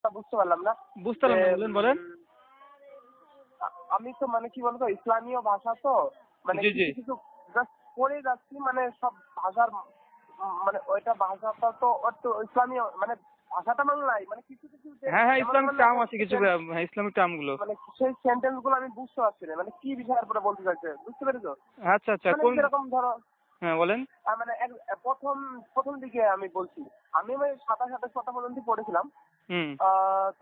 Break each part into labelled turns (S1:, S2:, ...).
S1: বিষয়টা বুঝতে পারলাম না।
S2: বুঝতে পারলাম না, বলেন বলেন।
S1: আমি তো মানে কি বলবো, ইসলামীয় ভাষা তো মানে কিছু জাস্ট পড়ে যাচ্ছি, মানে সব ভাষার মানে ওইটা ভাষাটা তো একটু ইসলামীয়, মানে ভাষাটা বাংলাই, মানে কিছু কিছু
S2: হ্যাঁ ইসলামিক টার্ম আছে কিছু, ইসলামিক টার্ম গুলো,
S1: মানে সেই সেন্টেন্স গুলো আমি বুঝতে পারছি না, মানে কি বিষয়ের উপরে বলতে চাইছে, বুঝতে পেরেছো?
S2: আচ্ছা আচ্ছা,
S1: মানে যেরকম ধরো,
S2: হ্যাঁ বলেন।
S1: মানে প্রথম দিকে আমি বলছি, আমি 27-28 কথা পর্যন্ত পড়েছিলাম।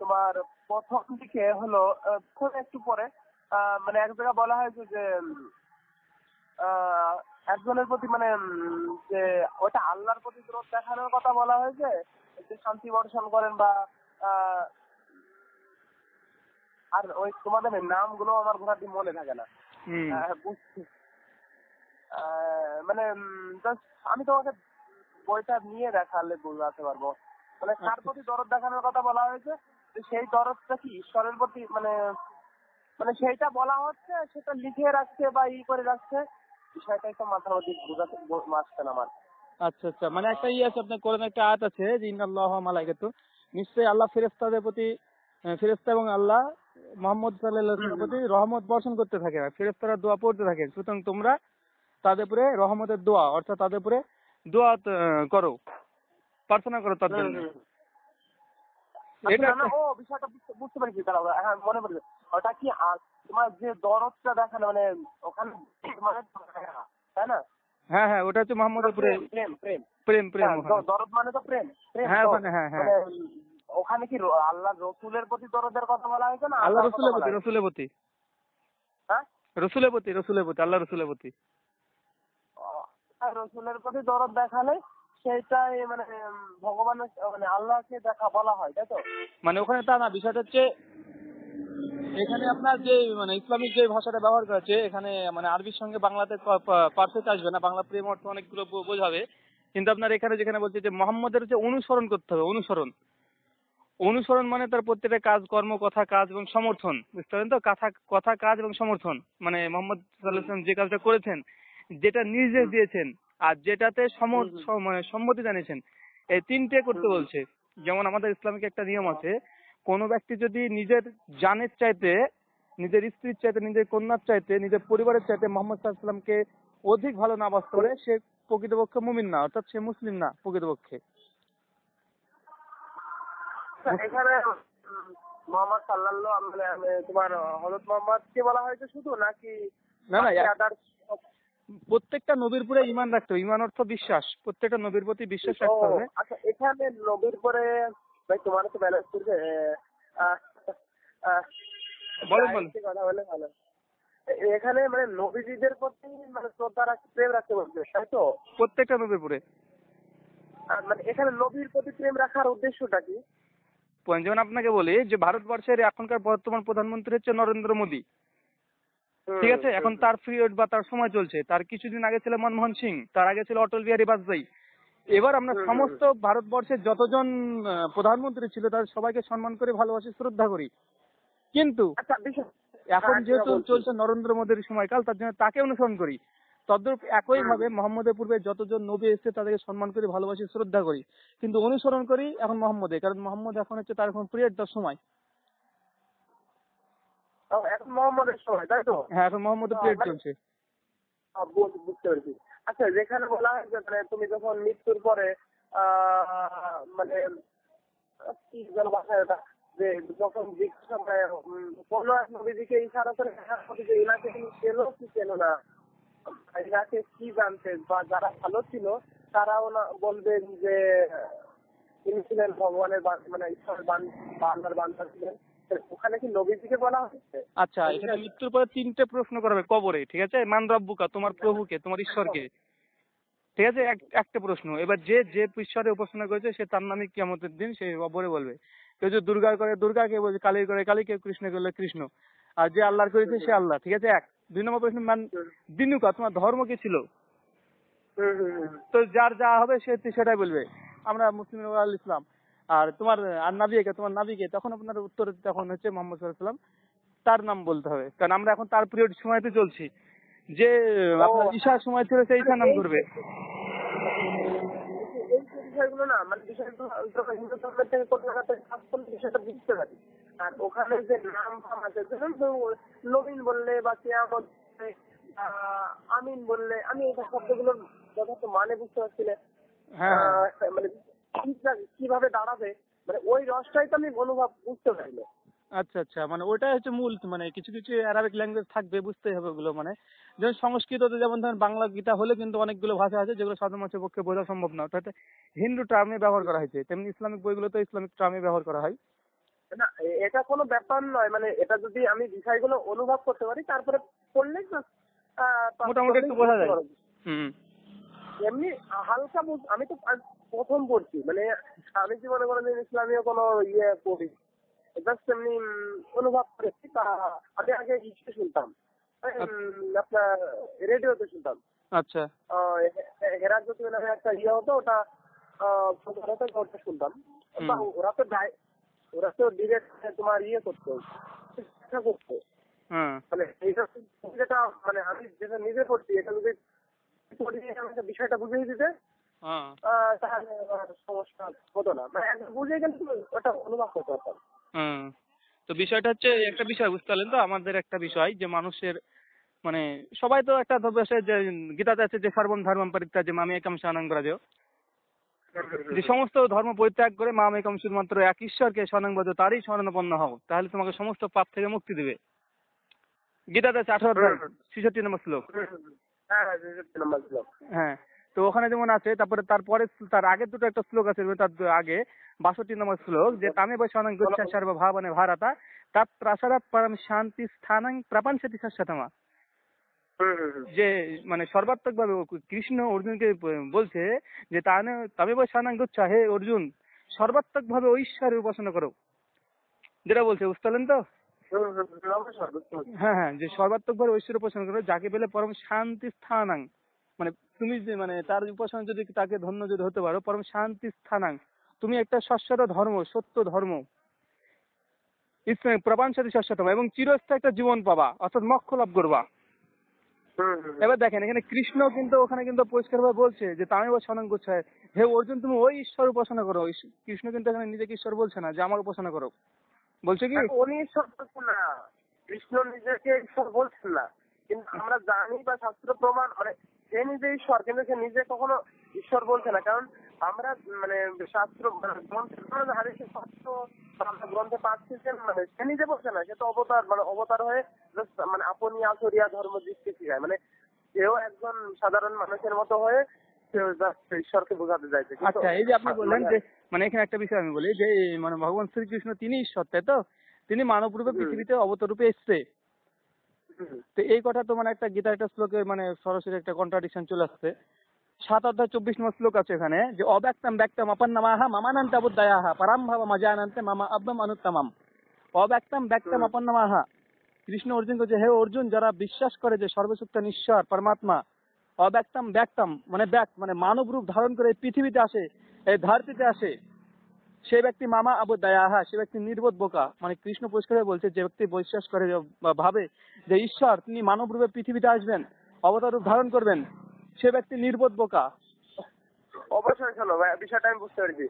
S1: তোমার প্রথম দিকে হলো একটু পরে মানে এক জায়গায় বলা হয়েছে যে একজনের প্রতি মানে যে ওটা আল্লাহর প্রতি ক্রোধ দেখানোর কথা বলা হয়েছে, যে শান্তি বর্ষণ করেন বা আর ওই তোমাদের নামগুলো আমার ঘোরাটি মনে থাকে না। বুঝছি, মানে আমি তোমাকে বইটা নিয়ে দেখালে বুঝতে পারবো, মানে কার প্রতি দরদ দেখানোর কথা বলা হয়েছে, সেই দরদটা কি ঈশ্বরের প্রতি, মানে মানে সেইটা বলা হচ্ছে, সেটা লিখে রাখছে বা করে রাখছে, বিষয়টাই তো মাথার মধ্যে বোঝাতে আসছে না আমার।
S2: আচ্ছা আচ্ছা, মানে একটা আছে আপনার কোরআনে একটা আয়াত আছে যে ইন্নাল্লাহা ওয়া মালাইকাতু, নিশ্চয়ই আল্লাহ ফেরেশতাদের প্রতি, ফেরেশতা এবং আল্লাহ মুহাম্মদ সাল্লাল্লাহু আলাইহি ওয়াসাল্লামের প্রতি রহমত বর্ষণ করতে থাকে, ফেরেশতারা দোয়া পড়তে থাকে, সুতরাং তোমরা তাদের উপরে রহমতের দোয়া, অর্থাৎ তাদের উপরে দোয়া করো, প্রার্থনা করো তার জন্য।
S1: এটা ও বিষয়টা বুঝতে পেরেছি, তাহলে হ্যাঁ মনে পড়েছে। ওটা কি তোমার যে দরদটা দেখানো, মানে ওখানে মানে তাই না?
S2: হ্যাঁ ওটা হচ্ছে মুহাম্মদের উপরে
S1: প্রেম প্রেম
S2: প্রেম প্রেম,
S1: দরদ মানে তো প্রেম।
S2: হ্যাঁ ওখানে হ্যাঁ
S1: ওখানে কি আল্লাহ রসুলের প্রতি দরদের কথা বলা হয়েছে না
S2: আল্লাহ রসুলের প্রতি? রসুলের প্রতি,
S1: হ্যাঁ
S2: রসুলের প্রতি, রসুলের প্রতি, আল্লাহ রসুলের প্রতি।
S1: রসুলের প্রতি দরদ দেখালে সেটাই মানে ভগবানের মানে আল্লাহকে দেখা বলা হয়, তাই তো?
S2: মানে ওখানে তা না, বিষয়টা হচ্ছে এখানে আপনার যে মানে ইসলামিক যে ভাষাটা ব্যবহার করেছে এখানে, মানে আরবির সঙ্গে বাংলাতে পারফেক্ট আসবে না, বাংলা প্রেম অর্থ অনেকগুলো বোঝাবে, কিন্তু আপনার এখানে যেখানে বলছে যে মোহাম্মদের যে অনুসরণ করতে হবে, অনুসরণ মানে তার প্রত্যেকটা কাজ কর্ম, কথা কাজ এবং সমর্থন, বুঝতে পারেন তো? কথা কাজ এবং সমর্থন, মানে মোহাম্মদ সাল্লাল্লাহু আলাইহি ওয়াসাল্লাম যে কাজটা করেছেন, যেটা নির্দেশ দিয়েছেন আর যেটাতে মানে সম্মতি জানিয়েছেন, এই তিনটে করতে বলছে। যেমন আমাদের ইসলামিক একটা নিয়ম আছে, কোন ব্যক্তি যদি নিজের জানের চাইতে, নিজের স্ত্রীর চাইতে, নিজের কন্যার চাইতে, নিজের পরিবারের চাইতে মোহাম্মদ সাল্লাল্লাহু আলাইহি ওয়াসাল্লামকে অধিক ভালো না বাস করে, সে প্রকৃতপক্ষে মুমিন না, অর্থাৎ সে মুসলিম না প্রকৃতপক্ষে।
S1: এখানে মোহাম্মদ সাল্লাল্লাহু মানে তোমার হযরত মুহাম্মদকে বলা হয়েছে শুধু, নাকি
S2: না প্রত্যেকটা নবীর উপরে ঈমান রাখতে হবে। ঈমান অর্থ বিশ্বাস, প্রত্যেকটা নবীর প্রতি বিশ্বাস রাখতে হবে।
S1: আচ্ছা, এখানে নবীর পরে ভাই তোমার তো ব্যালেন্স করবে,
S2: বলেন
S1: কথা বলে ভালো। এখানে মানে নবীজিদের প্রতি মানে শ্রদ্ধা রাখতে, প্রেম রাখতে বলছে, তাই তো?
S2: প্রত্যেকটা নবীর উপরে।
S1: মানে এখানে নবীর প্রতি প্রেম রাখার উদ্দেশ্যটা কি?
S2: যেমন আপনাকে বলি যে ভারতবর্ষের এখনকার বর্তমান প্রধানমন্ত্রী হচ্ছে নরেন্দ্র মোদী, ঠিক আছে? এখন তার পিরিয়ড বা তার সময় চলছে। তার কিছুদিন আগে ছিল মনমোহন সিং, তার আগে ছিল অটল বিহারী বাজপেয়ী। এবার আমরা সমস্ত ভারতবর্ষের যতজন প্রধানমন্ত্রী ছিল তাদের সবাইকে সম্মান করে, ভালোবাসি, শ্রদ্ধা করি, কিন্তু এখন যেহেতু চলছে নরেন্দ্র মোদীর সময়কাল, তার জন্য তাকে অনুসরণ করি। তদ্রূপ একই ভাবে মোহাম্মদের পূর্বে যতজন নবী এসেছে তাদেরকে সম্মান করি, ভালোবাসি, শ্রদ্ধা করি, কিন্তু অনুসরণ করি এখন মোহাম্মদের, কারণ মোহাম্মদ এখন হচ্ছে তার এখন পিরিয়ড, তার সময়।
S1: এখন মোহাম্মদের সময়, তাই তো?
S2: হ্যাঁ, এখন মোহাম্মদের পিরিয়ড চলছে।
S1: বুঝতে পেরেছি। আচ্ছা, যেখানে বলা হয় যে মানে তুমি যখন মৃত্যুর পরে মানে কি যেন ভাষায় ওটা, যে যখন জিজ্ঞাসা কোনো এক নবীজিকে ইশারা করে যে ইনাকে তুমি চেনো কি চেনো না, ইনাকে কি জানতেন, বা যারা ভালো ছিল তারাও না বলবেন যে তিনি ছিলেন ভগবানের মানে ঈশ্বরের বান্দার বান্দা ছিলেন। ওখানে কি নবীজিকে বলা হচ্ছে?
S2: আচ্ছা, এখানে মৃত্যুর পরে তিনটে প্রশ্ন করবে কবরে, ঠিক আছে? মান রব্বুকা, তোমার প্রভুকে, তোমার ঈশ্বরকে, ঠিক আছে? একটা প্রশ্ন। এবার যে যে ঈশ্বরের উপাসনা করেছে সে তার নামে কিয়ামতের দিন সে কবরে বলবে। কেউ যদি দুর্গা করে দুর্গাকে বলছে, কালী করে কালী, কেউ কৃষ্ণ করলে কৃষ্ণ, আর যে আল্লাহর করেছে সে আল্লাহ, ঠিক আছে? এক। 2 নম্বর প্রশ্ন, মান দিনুকা, তোমার ধর্ম কি ছিল? তো যার যা হবে সে সেটাই বলবে, আমরা মুসলিম আল ইসলাম। আর তোমার আর নাবিকে, তোমার নাবিকে, তখন আপনার উত্তর তখন হচ্ছে মোহাম্মদ সাল্লাল্লাহু আলাইহি ওয়াসাল্লাম, তার নাম বলতে হবে, কারণ আমরা এখন তার পিরিয়ড সময়তে চলছি। যে আপনার ঈশার সময় ছিল সেই ঈশার নাম করবে।
S1: বিষয়গুলো না, মানে বিষয়গুলো হিন্দু ধর্মের থেকে কোথাও বিষয়টা ওখানে যে নাম ফাম আছে, ধরুন নবীন বললে বা কেয়ামত বললে, আমিন বললে, আমি এই শব্দগুলোর যথার্থ মানে বুঝতে পারছি না।
S2: হ্যাঁ
S1: মানে কিভাবে দাঁড়াবে, মানে ওই রসটাই তো আমি অনুভব বুঝতে পারি না।
S2: আচ্ছা আচ্ছা, মানে ওটাই হচ্ছে মূল, মানে কিছু কিছু অ্যারাবিক ল্যাঙ্গুয়েজ থাকবে, বুঝতেই হবে ওগুলো। মানে যেমন সংস্কৃততে যেমন ধরেন বাংলা গীতা হলে কিন্তু অনেকগুলো ভাষা আছে যেগুলো সাধারণ মানুষের পক্ষে বোঝা সম্ভব না, অর্থাৎ হিন্দু টার্মে ব্যবহার করা হয়েছে, তেমনি ইসলামিক বইগুলোতে ইসলামিক টার্মে ব্যবহার করা হয়।
S1: না এটা কোনো ব্যাপার নয়, মানে এটা যদি আমি বিষয়গুলো অনুভব করতে পারি তারপরে পড়লেই তো
S2: মোটামুটি একটু বোঝা যায়। হুম।
S1: এমনি হালকা আমি তো আজ প্রথম পড়ছি, মানে আমি জীবনে কোনোদিন ইসলামীয় কোনো ইয়ে পড়ি, জাস্ট এমনি অনুভব করেছি। তা আমি আগে ইসে শুনতাম, আপনার রেডিওতে শুনতাম।
S2: আচ্ছা।
S1: হেরাজ্যোতি নামে একটা ইয়ে হতো, ওটা ওটা শুনতাম। বা ওরা তো ডিরেক্ট তোমার ইয়ে করতো, চেষ্টা করতো।
S2: হ্যাঁ
S1: মানে এইটা যেটা, মানে আমি যেটা নিজে করছি, এটা যদি আমাকে বিষয়টা বুঝিয়ে দিতে
S2: হ্যাঁ।
S1: তাহলে আর সমস্যা হতো না, মানে একবার বুঝে গেলে ওটা অনুভব করতে পারতাম।
S2: হুম। তো বিষয়টা হচ্ছে একটা বিষয় বুঝতে পারলেন তো, আমাদের একটা বিষয় যে মানুষের মানে সবাই তো একটা ধর্মে যে গীতাতে আছে যে সর্বম ধর্মম পরিত্যাজ্য মাম একম শরণং ব্রজ, যে সমস্ত ধর্ম পরিত্যাগ করে মাম একম শুধুমাত্র এক ঈশ্বরকে শরণং ব্রজ, তারই শরণাপন্ন হও, তাহলে তোমাকে সমস্ত পাপ থেকে মুক্তি দিবে। গীতাতে আছে 18 অধ্যায় 66 নম্বর শ্লোক।
S1: হ্যাঁ, নাম্বার ছিল।
S2: হ্যাঁ, তো ওখানে যেমন আছে, তারপরে তার আগের দুটো একটা শ্লোক আছে, তার আগে 62 নম্বর শ্লোক, যে তামে বৈশানং গুচ্ছা সর্বভাবনে ভারতা তাত প্রাসাদাত পরম শান্তি স্থানং প্রপঞ্চতি সত্যমা। যে মানে সর্বাত্মক ভাবে কৃষ্ণ অর্জুনকে বলছে যে তামে বৈশানং গুচ্ছা, হে অর্জুন সর্বাত্মক ভাবে ওই ঈশ্বরের উপাসনা করো, যেটা বলছে বুঝতে পারলেন তো। হ্যাঁ হ্যাঁ, যে সর্বাত্মক ভাবে ঐশ্বর উপাসনা করো, যাকে পেলে পরম শান্তি স্থানাং, মানে তুমি যে মানে তার উপাসনা যদি তাকে ধন্য যদি হতে পারো, পরম শান্তি স্থানাং, তুমি একটা শাশ্বত ধর্ম, সত্য ধর্ম প্রবাঞ্চতি শাশ্বতম, এবং চিরস্থায়ী একটা জীবন পাবা, অর্থাৎ মোক্ষ লাভ করবা। এবার দেখেন এখানে কৃষ্ণ কিন্তু ওখানে কিন্তু পরিষ্কার ভাবে বলছে যে তামে বা শরণ করছে, হে অর্জুন তুমি ওই ঈশ্বর উপাসনা করো। কৃষ্ণ কিন্তু এখানে নিজেকে ঈশ্বর বলছে না যে আমার উপাসনা করো, বলছে কি
S1: উনি ঈশ্বর বলছেন না, কৃষ্ণ নিজেকে ঈশ্বর বলছেন না, কিন্তু আমরা জানি বা শাস্ত্র প্রমাণ, মানে সে নিজে ঈশ্বর, কিন্তু সে নিজে কখনো ঈশ্বর বলছে না। কারণ আমরা মানে শাস্ত্র গ্রন্থে পাচ্ছি যে মানে সে নিজে বলছে না, সে তো অবতার হয়ে মানে আপনি আসরিয়া ধর্ম দিচ্ছে শিখায়, মানে সেও একজন সাধারণ মানুষের মতো হয়ে ঈশ্বরকে বোঝাতে চাইছে।
S2: আচ্ছা, এই যে আপনি বললেন যে মানে এখানে একটা বিষয় আমি বলি যে মানে ভগবান শ্রীকৃষ্ণ তিনি ঈশ্বর, তাই তো? তিনি মানব রূপে পৃথিবীতে অবতার রূপে এসছে। তো এই কথা তো মানে একটা গীতার একটা শ্লোকে মানে সরাসরি একটা কন্ট্রাডিকশন চলে আসছে। 7 অধ্যায় 24 নম্বর শ্লোক আছে এখানে, যে অব্যক্তম ব্যক্তম অপন্নমাহা মামানন্ত বুদ্ধয়াহ পরম ভাব মজানন্তে মামা আব্বম অনুত্তমম। অব্যক্তম ব্যক্তম অপন্নমাহা, কৃষ্ণ অর্জুনকে যে হে অর্জুন যারা বিশ্বাস করে যে সর্বশক্তিমান ঈশ্বর পরমাত্মা, অব্যক্তম ব্যক্তম মানে মানে মানব রূপ ধারণ করে এই পৃথিবীতে আসে, এই ধরতিতে আসে, সে ব্যক্তি মামা আবু দয়াহা, সে ব্যক্তি নির্বোধ বোকা। মানে কৃষ্ণ পরিষ্কার বলছে যে ব্যক্তি বিশ্বাস করে বা ভাবে যে ঈশ্বর তিনি মানব রূপে পৃথিবীতে আসবেন, অবতার রূপ ধারণ করবেন, সে ব্যক্তি নির্বোধ বোকা।
S1: অবশ্যই শোনো ভাই, বিষয়টা আমি বুঝতে পেরেছি।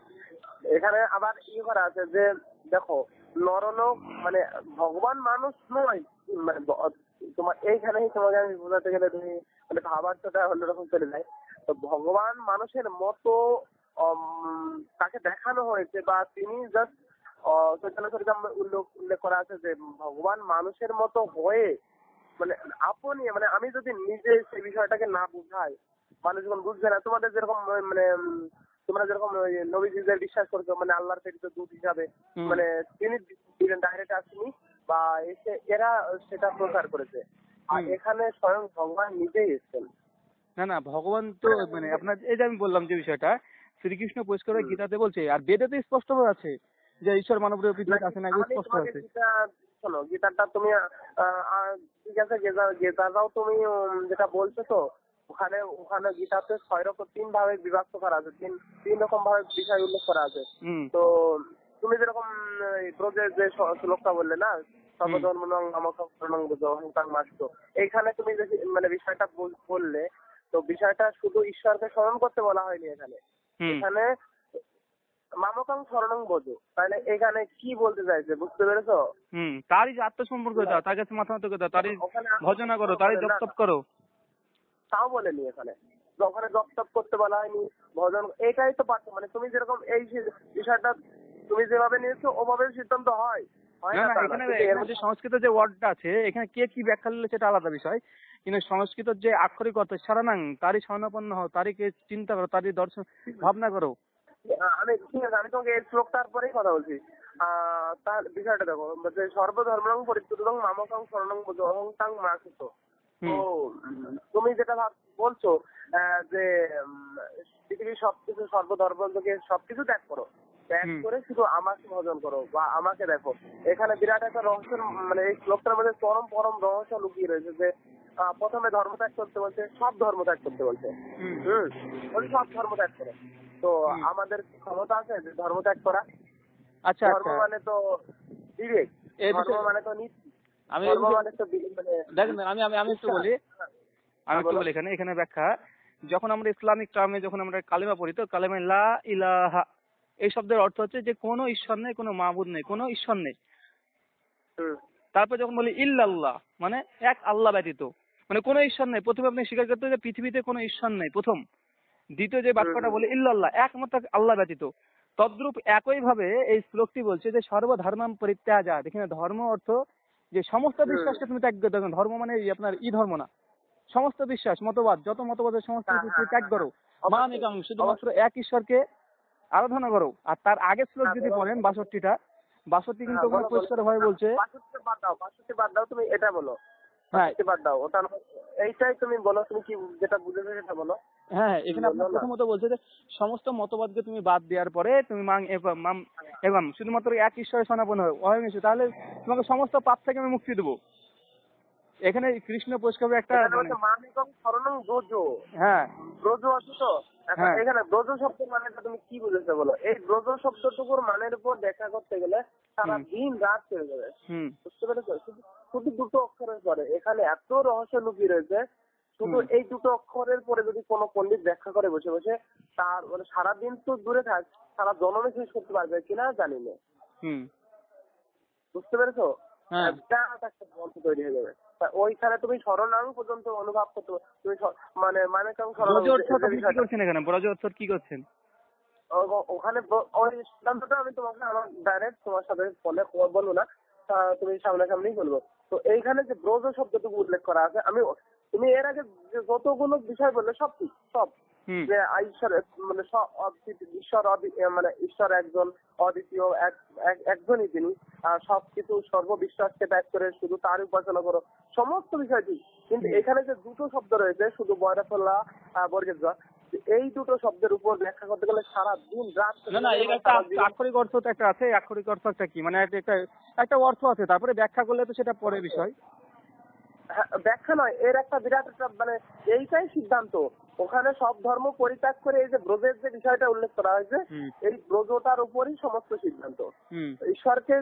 S1: এখানে আবার করা আছে যে দেখো, নরলোক মানে ভগবান মানুষ নয়, মানে তোমার এইখানেই তোমাকে আমি বোঝাতে গেলে তুমি মানে ভাবার্থটা অন্যরকম চলে যায়। তো ভগবান মানুষের মতো তাকে দেখানো হয়েছে, বা তিনি জাস্ট চৈতন্য চরিতামৃতে উল্লেখ করা আছে যে ভগবান মানুষের মতো হয়ে, মানে আপনি মানে আমি যদি নিজে সেই বিষয়টাকে না বুঝাই, মানুষ যখন বুঝবে না, তোমাদের যেরকম মানে তোমরা যেরকম নবীজিদের বিশ্বাস করছো, মানে আল্লাহর প্রেরিত দূত হিসাবে, মানে তিনি ডাইরেক্ট আসেনি বা এসে এরা সেটা প্রচার করেছে, আর এখানে স্বয়ং ভগবান নিজেই এসেছেন।
S2: না না, ভগবান তো মানে আপনার এই যে আমি বললাম যে বিষয়টা শ্রীকৃষ্ণ পরিষ্কার গীতাতে বলছে, আর বেদেতে স্পষ্ট ভাবে আছে যে ঈশ্বর মানব রূপে পৃথিবীতে আসেন, এগুলো স্পষ্ট আছে।
S1: শোনো, গীতাটা তুমি ঠিক আছে, গীতাটাও তুমি যেটা বলছো, তো ওখানে গীতাতে 3 ভাবে বিভক্ত করা আছে, তিন রকম ভাবে বিষয় উল্লেখ করা আছে। তো তুমি যেরকম ব্রজের যে শ্লোকটা বললে না, সর্বধর্মনং আমাকরণং বুঝ অহংকার মাস্ত, এইখানে তুমি মানে বিষয়টা বললে, তো বিষয়টা শুধু ঈশ্বরকে স্মরণ করতে বলা হয়নি এখানে। এখানে মামকাং শরণং বোঝো, তাহলে এখানে কি বলতে চাইছে বুঝতে পেরেছো?
S2: তারই যে আত্মসম্পর্ক দাও, তার কাছে মাথা নত করে দাও, তারই
S1: ওখানে
S2: ভজনা করো, তারই জপ তপ করো।
S1: তাও বলেনি এখানে, ওখানে জপ তপ করতে বলা হয়নি, ভজন, এটাই তো পারতো। মানে তুমি যেরকম এই বিষয়টা তুমি যেভাবে নিয়েছো ওভাবে সিদ্ধান্ত হয়
S2: না
S1: না
S2: না,
S1: তা না,
S2: এখানে
S1: কিন্তু
S2: এর
S1: এখানে
S2: মধ্যে সংস্কৃত যে ওয়ার্ডটা আছে, এখানে কে কি ব্যাখ্যা নিলে সেটা আলাদা বিষয়, কিন্তু সংস্কৃত যে আক্ষরিক অর্থ সারানাং, তারই স্বর্ণাপন্ন হও, তারই কে চিন্তা করো, তারই দর্শন ভাবনা করো।
S1: আমি ঠিক আছে, আমি তোমাকে এই শ্লোকটার পরেই কথা বলছি। তার বিষয়টা দেখো, যে সর্বধর্মং পরিত্যাগং মামকাং শরণং বোঝো অহংকাং মা কুতো। তো তুমি যেটা বলছো যে পৃথিবীর সবকিছু সর্বধর্ম থেকে সবকিছু ত্যাগ করো, ত্যাগ করে শুধু আমাকে ভজন করো বা আমাকে দেখো। এখানে বিরাট একটা রহস্য, মানে এই শ্লোকটার মধ্যে পরম পরম রহস্য লুকিয়ে রয়েছে। যে প্রথমে ধর্ম ত্যাগ করতে বলছে, সব ধর্ম ত্যাগ করতে বলছে। সব ধর্ম ত্যাগ করো। তো আমাদের ক্ষমতা আছে যে ধর্ম ত্যাগ করা?
S2: আচ্ছা
S1: ধর্ম মানে তো বিবেক, ধর্ম মানে তো নীতি,
S2: আমি
S1: ধর্ম মানে তো মানে
S2: দেখেন, আমি একটু বলি, এখানে এখানে ব্যাখ্যা। যখন আমরা ইসলামিক টার্মে যখন আমরা কালেমা পড়ি, তো কালেমা লা ইলাহা, এই শব্দের অর্থ হচ্ছে যে কোনো ঈশ্বর নেই, কোনো মাবুদ নেই, কোনো ঈশ্বর নেই। তারপর যখন বলি ইল্লাল্লাহ, মানে এক আল্লাহ ব্যতীত, মানে কোনো ঈশ্বর নেই। প্রথমে আপনি স্বীকার করতে যে পৃথিবীতে কোনো ঈশ্বর নেই, প্রথম। দ্বিতীয় যে বাক্যটা বলি ইল্লাল্লাহ, একমাত্র আল্লাহ ব্যতীত। তদ্রূপ একই ভাবে এই শ্লোকটি বলছে যে সর্বধর্মাম পরিত্যাজাত। এখানে ধর্ম অর্থ যে সমস্ত বিশ্বাসকে তুমি ত্যাগ করে দাও। ধর্ম মানে আপনার ধর্ম না, সমস্ত বিশ্বাস মতবাদ, যত মতবাদের সমস্ত কিছু তুমি ত্যাগ করো। মামিকাং, শুধুমাত্র এক ঈশ্বরকে আরাধনা করো। আর তার আগের শ্লোক যদি পড়েন 62টা, 62 কিন্তু ওখানে পরিষ্কার ভাবে বলছে,
S1: 62 বাদ দাও, তুমি এটা বলো, 62 বাদ দাও, ওটা এইটাই তুমি বলো, তুমি কি যেটা বুঝেছো সেটা বলো।
S2: হ্যাঁ, এখানে আপনার প্রথমত বলছে যে সমস্ত মতবাদকে তুমি বাদ দেওয়ার পরে তুমি এবং শুধুমাত্র এক ঈশ্বরের সনাপন হয়ে গেছে, তাহলে তোমাকে সমস্ত পাপ থেকে আমি মুক্তি দেবো। এখানে কৃষ্ণ পরিষ্কার একটা হ্যাঁ
S1: ব্রজ আছে তো। এখানে ব্রজ শব্দের মানেটা তুমি কি বুঝেছো বলো? এই ব্রজ শব্দটুকুর মানের উপর দেখা করতে গেলে সারা দিন রাত চলে যাবে, বুঝতে পেরেছো? শুধু দুটো অক্ষরের পরে এখানে এত রহস্য লুকিয়ে রয়েছে। শুধু এই দুটো অক্ষরের পরে যদি কোনো পণ্ডিত ব্যাখ্যা করে বসে বসে, তার মানে সারাদিন তো দূরে থাক, সারা জনমে শেষ করতে পারবে কিনা জানি না, বুঝতে পেরেছো? বিরাট একটা গ্রন্থ তৈরি হয়ে যাবে। ওইখানে তুমি শরণাং পর্যন্ত অনুভব করতে তুমি মানে কেমন
S2: কি করছেন
S1: ওখানে ওই সিদ্ধান্তটা আমি তোমাকে আমার ডাইরেক্ট তোমার সাথে ফোনে বলবো না, তুমি সামনাসামনি বলবো। তো এইখানে যে ব্রজ শব্দটুকু উল্লেখ করা আছে, আমি তুমি এর আগে যে যতগুলো বিষয় বললে সব ঠিক, সব যে ঈশ্বর মানে ঈশ্বর মানে ঈশ্বর একজন, অদ্বিতীয়, একজনই তিনি, সবকিছু সর্ববিশ্বাসকে ত্যাগ করে শুধু তার উপাসনা করো, সমস্ত বিষয় ঠিক। কিন্তু এখানে যে দুটো শব্দ রয়েছে, শুধু বয়রাফল্লাহ বর্গের, এই দুটো শব্দের উপর ব্যাখ্যা করতে গেলে সারা দিন রাত।
S2: না, এর একটা আক্ষরিক অর্থ তো একটা আছে। আক্ষরিক অর্থটা কি, মানে একটা অর্থ আছে, তারপরে ব্যাখ্যা করলে তো সেটা পরের বিষয়।
S1: ব্যাখ্যা নয়, এর একটা বিরাট একটা মানে এইটাই সিদ্ধান্ত। ওখানে সব ধর্ম পরিত্যাগ করে এই যে ব্রজের যে বিষয়টা উল্লেখ করা হয়েছে, এই ব্রজটার উপরই সমস্ত সিদ্ধান্ত। ঈশ্বরকে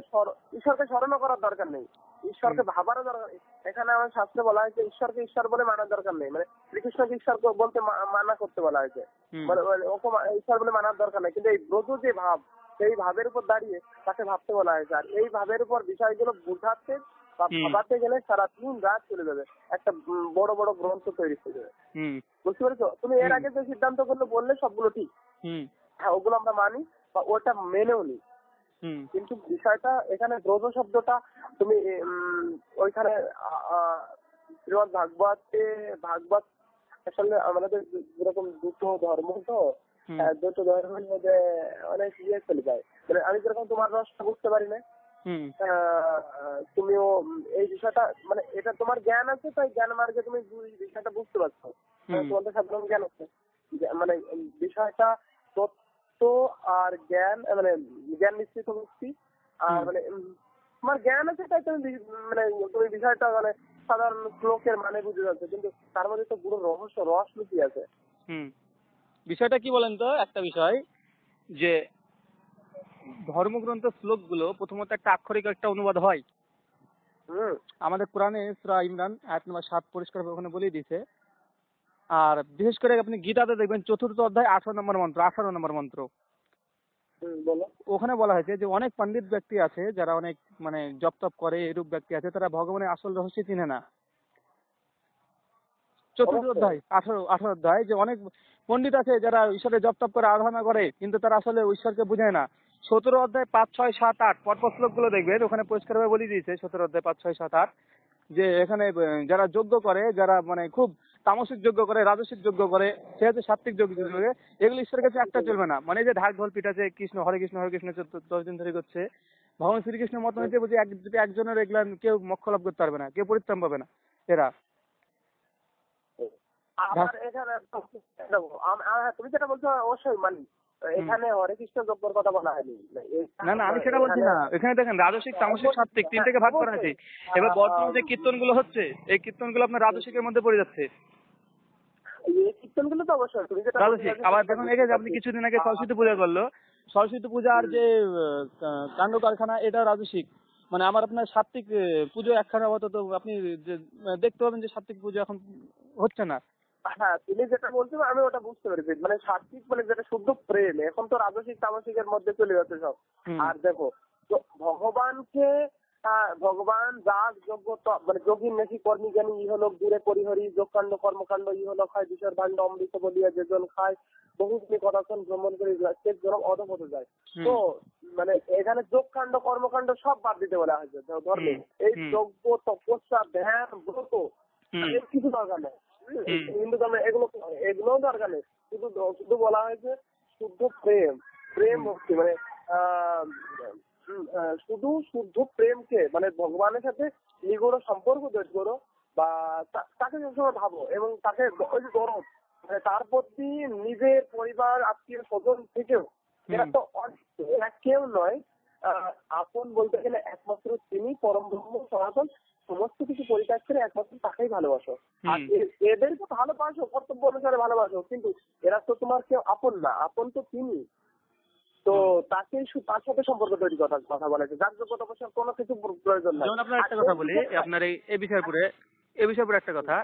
S1: স্মরণ করার দরকার নেই, ঈশ্বরকে ভাবারও দরকার নেই। এখানে আমার শাস্ত্রে বলা হয়েছে ঈশ্বরকে ঈশ্বর বলে মানার দরকার নেই, মানে শ্রীকৃষ্ণকে ঈশ্বর বলতে মানা করতে বলা হয়েছে, মানে ওকে ঈশ্বর বলে মানার দরকার নেই। কিন্তু এই ব্রজ যে ভাব, সেই ভাবের উপর দাঁড়িয়ে তাকে ভাবতে বলা হয়েছে। আর এই ভাবের উপর বিষয়গুলো বুঝাতে বা ভাবাতে গেলে সারা দিন রাত চলে যাবে, একটা বড় বড় গ্রন্থ তৈরি হয়ে যাবে, বুঝতে পেরেছো? তুমি এর আগে যে সিদ্ধান্ত গুলো বললে সবগুলো ঠিক, হ্যাঁ ওগুলো আমরা মানি বা ওটা মেনেও নি। কিন্তু বিষয়টা এখানে ব্রজ শব্দটা তুমি ওইখানে শ্রীমদ ভাগবত আসলে আমাদের যেরকম দুটো ধর্ম, তো দুটো ধর্মের মধ্যে অনেক চলে যায়। মানে আমি যেরকম তোমার রসটা বুঝতে পারি না, তুমিও এই বিষয়টা মানে এটা তোমার জ্ঞান আছে, তাই জ্ঞান মার্গে তুমি বিষয়টা বুঝতে পারছো, তোমাদের সাধারণ জ্ঞান আছে, মানে বিষয়টা তত্ত্ব আর জ্ঞান, মানে জ্ঞান নিশ্চিত মুক্তি, আর মানে তোমার জ্ঞান আছে তাই তুমি মানে তুমি বিষয়টা মানে সাধারণ শ্লোকের মানে বুঝে যাচ্ছে, কিন্তু তার মধ্যে তো পুরো রস লুকিয়ে আছে।
S2: বিষয়টা কি বলেন তো, একটা বিষয় যে ধর্মগ্রন্থ শ্লোকগুলো প্রথমত একটা আক্ষরিক একটা অনুবাদ হয়। আমাদের কোরআনে সূরা ইমরান আয়াত নম্বর 7 পরিষ্কার ওখানে বলে দিয়েছে। আর বিশেষ করে আপনি গীতাতে দেখবেন 4র্থ অধ্যায় 18 নম্বর মন্ত্র, 18 নম্বর মন্ত্র,
S1: বলো।
S2: ওখানে বলা হয়েছে যে অনেক পণ্ডিত ব্যক্তি আছে যারা অনেক মানে জপ তপ করে, এরূপ ব্যক্তি আছে, তারা ভগবানের আসল রহস্য চিনে না। চতুর্থ
S1: অবশ্যই।
S2: অধ্যায় 18 অধ্যায়, যে অনেক পণ্ডিত আছে যারা ঈশ্বরের জপ তপ করে আরাধনা করে, কিন্তু তারা আসলে ঈশ্বরকে বুঝে না। 17 অধ্যায় 5, 6, 7, 8 পরপর শ্লোকগুলো দেখবেন, ওখানে পরিষ্কারভাবে বলে দিয়েছে 17 অধ্যায় 5, 6, 7, 8 যে এখানে যারা যজ্ঞ করে, যারা মানে খুব তামসিক যজ্ঞ করে, রাজসিক যজ্ঞ করে, সে হচ্ছে সাত্বিক যজ্ঞ করে, এগুলো ঈশ্বরের কাছে একটা চলবে না। মানে এই যে ঢাক ঢোল পিটাছে, কৃষ্ণ হরে কৃষ্ণ হরে কৃষ্ণ 10 দিন ধরে করছে, ভগবান শ্রীকৃষ্ণের মত হয়েছে বুঝে যদি একজনের এগুলা কেউ মোক্ষ লাভ করতে পারবে না, কেউ পরিত্রাণ পাবে না এরা।
S1: আবার এখানে দেখো, তুমি যেটা বলছো অবশ্যই মানি। এখানে হরে কৃষ্ণ যজ্ঞের কথা বলা হয়নি।
S2: না না, আমি সেটা বলছি না। এখানে দেখেন রাজসিক, তামসিক, সাত্বিক তিনটাকে ভাগ করা হয়েছে। এবার বর্তমানে যে কীর্তনগুলো হচ্ছে, এই কীর্তনগুলো আপনার রাজসিকের মধ্যে পড়ে যাচ্ছে,
S1: এই কীর্তনগুলো তো অবশ্যই তুমি যেটা বলছো,
S2: রাজসিক। আবার দেখুন এই যে আপনি কিছুদিন আগে সরস্বতী পূজা করলো, সরস্বতী পূজার যে কাণ্ড কারখানা, এটা রাজসিক। মানে আমার আপনার সাত্বিক পুজো একখানা আপাতত আপনি দেখতে পাবেন যে সাত্বিক পুজো এখন হচ্ছে না।
S1: হ্যাঁ, তুমি যেটা বলছো আমি ওটা বুঝতে পেরেছি। মানে সাত্বিক মানে যেটা শুদ্ধ প্রেম, এখন তো রাজসিক তামসিকের মধ্যে চলে যাচ্ছে সব। আর দেখো, ভগবানকে ভগবান যাগ যোগ্য মানে যোগী নাকি কর্মী জ্ঞানী ইহলোক দূরে পরিহরি যোগকাণ্ড কর্মকাণ্ড ইহলোক হয় বিষয়ের ভাণ্ড অমৃত বলিয়া যেজন খায় বহুগুলি কথাক্ষণ ভ্রমণ করে সে জনম অধপথ যায়। তো মানে এখানে যোগকাণ্ড কর্মকাণ্ড সব বাদ দিতে বলা হয়েছে ধর্মে। এই যজ্ঞ তপস্যা ধ্যান ব্রত এর কিছু দরকার নেই। হিন্দু ধর্মে এগুলোও দরকার নেই। শুধু বলা হয়েছে শুদ্ধ প্রেম, প্রেম ভক্তি মানে শুধু শুদ্ধ প্রেমকে মানে ভগবানের সাথে নিগড় সম্পর্ক তৈরি করো, বা তাকে সবসময় ভাবো এবং তাকে ওই যে দরদ মানে তার প্রতি নিজের পরিবার আত্মীয় স্বজন থেকেও এরা তো এরা কেউ নয়, আপন বলতে গেলে একমাত্র তিনি পরম ব্রহ্ম সনাতন। সমস্ত কিছু পরিত্যাগ করে একমাত্র তাকেই ভালোবাসো। আর এদেরকে ভালোবাসো কর্তব্য অনুসারে ভালোবাসো, কিন্তু এরা তো তোমার কেউ আপন না, আপন তো তিনি। তো তাকে তার সাথে সম্পর্ক তৈরি করার কথা বলেছে, যার যোগ্যতা অবশ্যই কোনো কিছু প্রয়োজন নাই।
S2: যেমন আপনার একটা কথা বলি, আপনার এই বিষয়ের উপরে একটা কথা,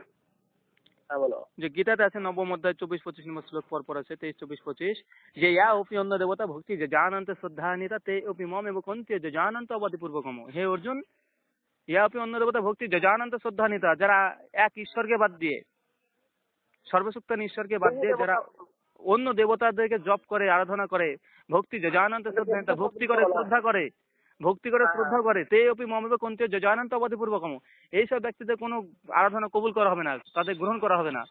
S1: হ্যাঁ বলো।
S2: যে গীতাতে আছে 9ম অধ্যায় 24-25 নম্বর শ্লোক পর আছে 23-24-25, যে ইয়া অপি অন্য দেবতা ভক্তি যে জানন্ত শ্রদ্ধান্বিতা তে অপি মম এবং কন্তে যে জানন্ত অবাধিপূর্বকম। হে অর্জুন, ইয়া অপি অন্য দেবতা ভক্তি যে জানন্ত শ্রদ্ধান্বিতা, যারা এক ঈশ্বরকে বাদ দিয়ে, সর্বশক্তান ঈশ্বরকে বাদ দিয়ে যারা অন্য দেবতাদেরকে জপ করে, আরাধনা করে, ভক্তি যে জানন্ত শ্রদ্ধান্বিতা, ভক্তি করে শ্রদ্ধা করে, শ্রদ্ধা করে, তে অপি মমেব কন্তে যে জানন্ত অবাধিপূর্বকম, এইসব ব্যক্তিদের কোনো আরাধনা কবুল করা হবে না, তাদের গ্রহণ করা হবে না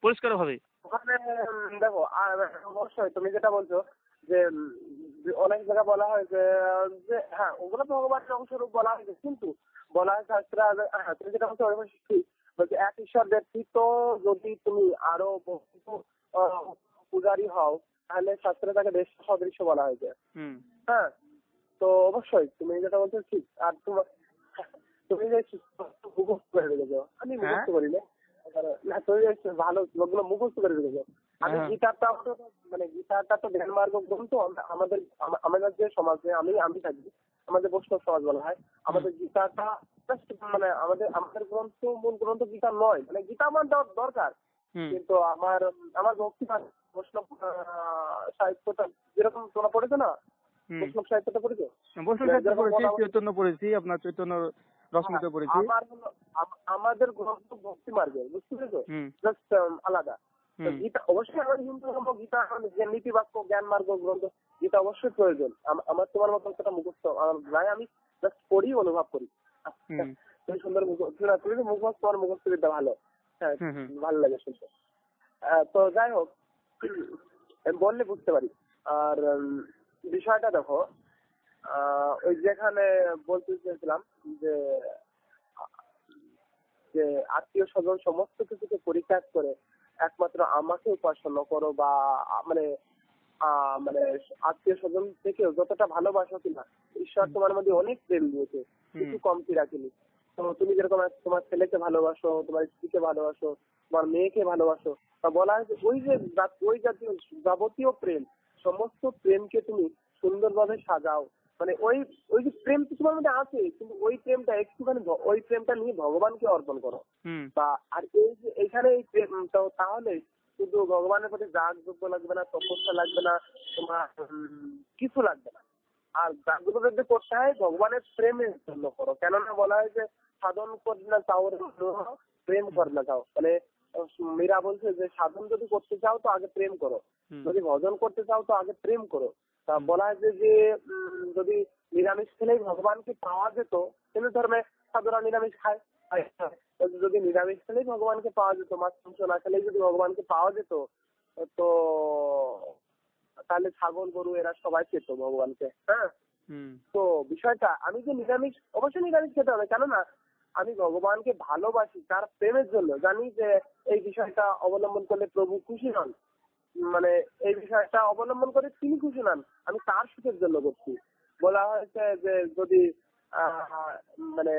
S2: পরিষ্কার ভাবে।
S1: ওখানে দেখো অবশ্যই তুমি যেটা বলছো যে অনেক জায়গায় বলা হয় যে হ্যাঁ ওগুলো ভগবানের অংশরূপ বলা হয়েছে, কিন্তু বলা হয় শাস্ত্রে হ্যাঁ তুমি যেটা বলছো ঠিক বলছে এক ঈশ্বর ব্যতীত যদি তুমি আরো পূজারী হও তাহলে শাস্ত্রে তাকে বেশ সদৃশ্য বলা হয়েছে। হ্যাঁ, তো অবশ্যই তুমি যেটা বলছো ঠিক। আর তুমি যে মুখস্থ করে রেখেছো, আমি মুখস্থ করি না, তুমি ভালো লোকগুলো মুখস্থ করে রেখেছো। আমি গীতাটা মানে গীতাটা তো ধ্যান মার্গ গ্রন্থ। আমাদের যে সমাজে আমি থাকি, আমাদের বৈষ্ণব সমাজ বলা হয়, আমাদের গীতাটা মানে আমাদের গ্রন্থ মূল গ্রন্থ গীতা নয়। মানে গীতা আমার দরকার, কিন্তু আমার ভক্তি বৈষ্ণব সাহিত্যটা যেরকম তোমরা পড়েছো না, বৈষ্ণব সাহিত্যটা পড়েছো?
S2: চৈতন্য পড়েছি, আপনার চৈতন্য রশ্মিত পড়েছি।
S1: আমাদের গ্রন্থ ভক্তি মার্গের, বুঝতে পেরেছো, জাস্ট আলাদা। গীতা অবশ্যই আমাদের হিন্দু ধর্ম, গীতা আমাদের নীতি বাক্য জ্ঞান মার্গ গ্রন্থ, গীতা অবশ্যই প্রয়োজন। আমার তোমার মতো সেটা মুখস্থ নাই, আমি জাস্ট পড়ি অনুভব করি। তুমি সুন্দর তুমি মুখস্থ, তোমার মুখস্থ বিদ্যা ভালো, হ্যাঁ ভালো লাগে শুনতে। তো যাই হোক, বললে বুঝতে পারি। আর বিষয়টা দেখো, ওই যেখানে বলতে চেয়েছিলাম যে আত্মীয় স্বজন সমস্ত কিছুকে পরিত্যাগ করে একমাত্র আমাকে উপাসনা করো, বা মানে মানে আত্মীয় স্বজন থেকেও যতটা ভালোবাসো কিনা, ঈশ্বর তোমার মধ্যে অনেক প্রেম দিয়েছে, কিছু কমতি রাখেনি। তো তুমি যেরকম তোমার ছেলেকে ভালোবাসো, তোমার স্ত্রীকে ভালোবাসো, তোমার মেয়েকে ভালোবাসো, তা বলা হয় ওই জাতীয় যাবতীয় প্রেম, সমস্ত প্রেমকে তুমি সুন্দরভাবে সাজাও। মানে ওই যে প্রেম তো তোমার মধ্যে আছে, কিন্তু ওই প্রেমটা একটুখানি ওই প্রেমটা নিয়ে ভগবানকে অর্পণ করো। বা আর এই যে এখানে এই প্রেম, তাহলে শুধু ভগবানের প্রতি যাগযজ্ঞ লাগবে না, তপস্যা লাগবে না, তোমার কিছু লাগবে না। আর যাগগুলো যদি করতে হয় ভগবানের প্রেমের জন্য করো। কেননা বলা হয় যে সাধন করি না চাও রে বন্ধু, প্রেম কর না চাও। মানে মীরা বলছে যে সাধন যদি করতে চাও তো আগে প্রেম করো, যদি ভজন করতে চাও তো আগে প্রেম করো। তা বলা হয় যে যদি নিরামিষ খেলেই ভগবানকে পাওয়া যেত, হিন্দু ধর্মে সাধুরা নিরামিষ খায়, যদি নিরামিষ খেলেই ভগবানকে পাওয়া যেত, মাছ মাংস না খেলেই যদি ভগবানকে পাওয়া যেত, তো তাহলে ছাগল গরু এরা সবাই পেত ভগবানকে। হ্যাঁ, তো বিষয়টা আমি যে নিরামিষ, অবশ্যই নিরামিষ খেতে হবে, কেননা আমি ভগবানকে ভালোবাসি, তার প্রেমের জন্য জানি যে এই বিষয়টা অবলম্বন করলে প্রভু খুশি হন, মানে এই বিষয়টা অবলম্বন করে তিনি খুশি হন, আমি তার সুখের জন্য করছি। বলা হয়েছে যে যদি মানে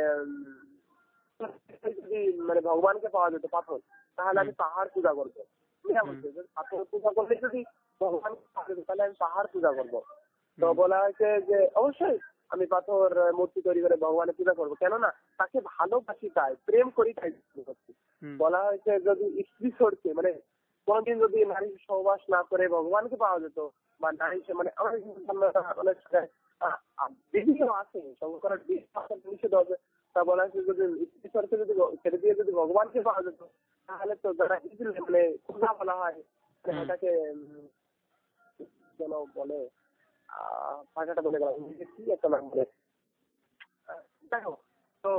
S1: যদি মানে ভগবানকে পাওয়া যেত পাথর, তাহলে আমি পাহাড় পূজা করবো। পাথর পূজা করলে যদি ভগবানকে পাওয়া যেত তাহলে আমি পাহাড় পূজা করবো। তো বলা হয়েছে যে অবশ্যই আমি পাথর মূর্তি তৈরি করে ভগবানের পূজা করবো, কেননা তাকে ভালোবাসি তাই, প্রেম করি তাই করছি। বলা হয়েছে যদি স্ত্রী ছড়ছে, মানে কোনদিন যদি নারী সহবাস না করে ভগবানকে পাওয়া যেত, বা নারী মানে অনেক বিভিন্ন আছে সংস্কারের নিষেধ হবে, তা বলা হয়েছে যদি স্ত্রী ছড়কে যদি ছেড়ে দিয়ে যদি ভগবানকে পাওয়া যেত, তাহলে তো যারা মানে পূজা বলা হয়, এটাকে যেন বলে ভাষাটা বলে গেলাম, কি একটা নাম বলে, যাই হোক। তো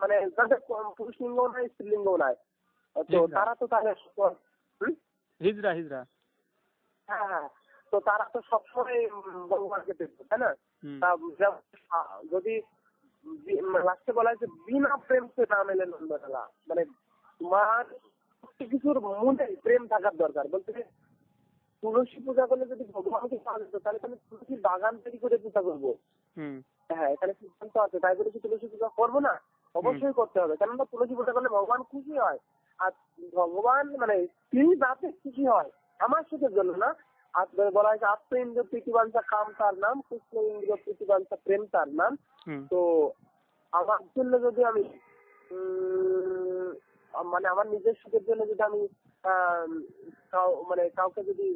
S1: মানে যাদের পুরুষ লিঙ্গ নাই স্ত্রীলিঙ্গ নাই, তো তারা তো তাহলে
S2: হিজড়া হিজড়া,
S1: হ্যাঁ, তো তারা তো সবসময় ভগবানকে দেখবে, তাই না? যদি লাস্টে বলা হয় যে বিনা প্রেম সে না মেলে নন্দলালা, মানে তোমার প্রত্যেক কিছুর মধ্যে প্রেম থাকার দরকার। বলতে তুলসী পূজা করলে যদি ভগবানকে পাওয়া যেত তাহলে আমি তুলসীর বাগান তৈরি করে পূজা করবো। হ্যাঁ, এখানে সিদ্ধান্ত আছে, তাই বলে কি তুলসী পূজা করবো না? অবশ্যই করতে হবে, কেননা তুলসী পূজা করলে ভগবান খুশি হয়। আর ভগবান মানে তিনি যাতে খুশি হয়, আমার সুখের জন্য না। আর বলা হয়েছে আত্ম ইন্দ্র প্রীতিবাঞ্ছা কাম তার নাম, কৃষ্ণ ইন্দ্র প্রীতিবাঞ্ছা প্রেম তার নাম। তো আমার জন্য যদি আমি মানে আমার নিজের সুখের জন্য যদি আমি মানে কাউকে যদি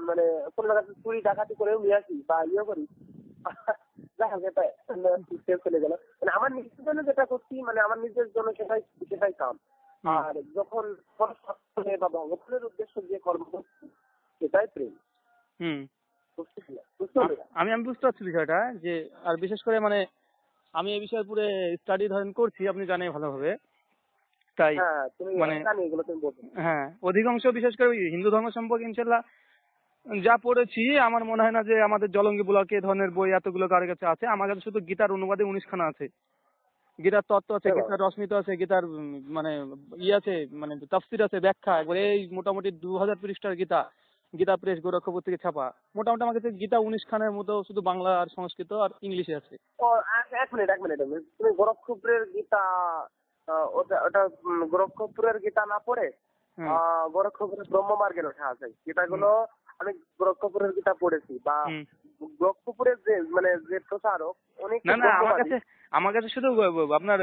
S1: মানে কোনো জায়গায় চুরি ডাকাতি করেও নিয়ে আসি বা ইয়ে করি, যাই হোক এটা চলে গেল, মানে আমার নিজের জন্য যেটা করছি, মানে আমার নিজের জন্য সেটাই কাম। আর যখন বা ভগবানের উদ্দেশ্য যে কর্ম করছি সেটাই প্রেম।
S2: আমি বুঝতে পারছি বিষয়টা, যে আর বিশেষ করে মানে আমি এই বিষয়ে পুরো স্টাডি ধরেন করছি, আপনি জানেন ভালোভাবে, তাই মানে হ্যাঁ অধিকাংশ বিশেষ করে হিন্দু ধর্ম সম্পর্কে ইনশাল্লাহ যা পড়েছি, আমার মনে হয় না যে আমাদের জলঙ্গি ব্লকে এ ধরনের বই এতগুলো কার কাছে আছে। আমার কাছে শুধু গীতার অনুবাদে 19খানা আছে, গীতার তত্ত্ব আছে, গীতার রশ্মিত আছে, গীতার মানে আছে, মানে তাফসির আছে, ব্যাখ্যা, একবারে এই মোটামুটি 2000 পৃষ্ঠার গীতা, গীতা প্রেস গোরক্ষপুর থেকে ছাপা। মোটামুটি আমার কাছে গীতা 19খানের মতো শুধু বাংলা আর সংস্কৃত আর ইংলিশে আছে।
S1: এক মিনিট তুমি গোরক্ষপুরের গীতা, ওটা গোরক্ষপুরের গীতা না পড়ে গোরক্ষপুরের ব্রহ্মমার্গের ওঠা আছে গীতাগুলো। আমি গোরক্ষপুরের গীতা পড়েছি, বা গোরক্ষপুরের যে মানে যে প্রচারক অনেক,
S2: না না আমার কাছে শুধু আপনার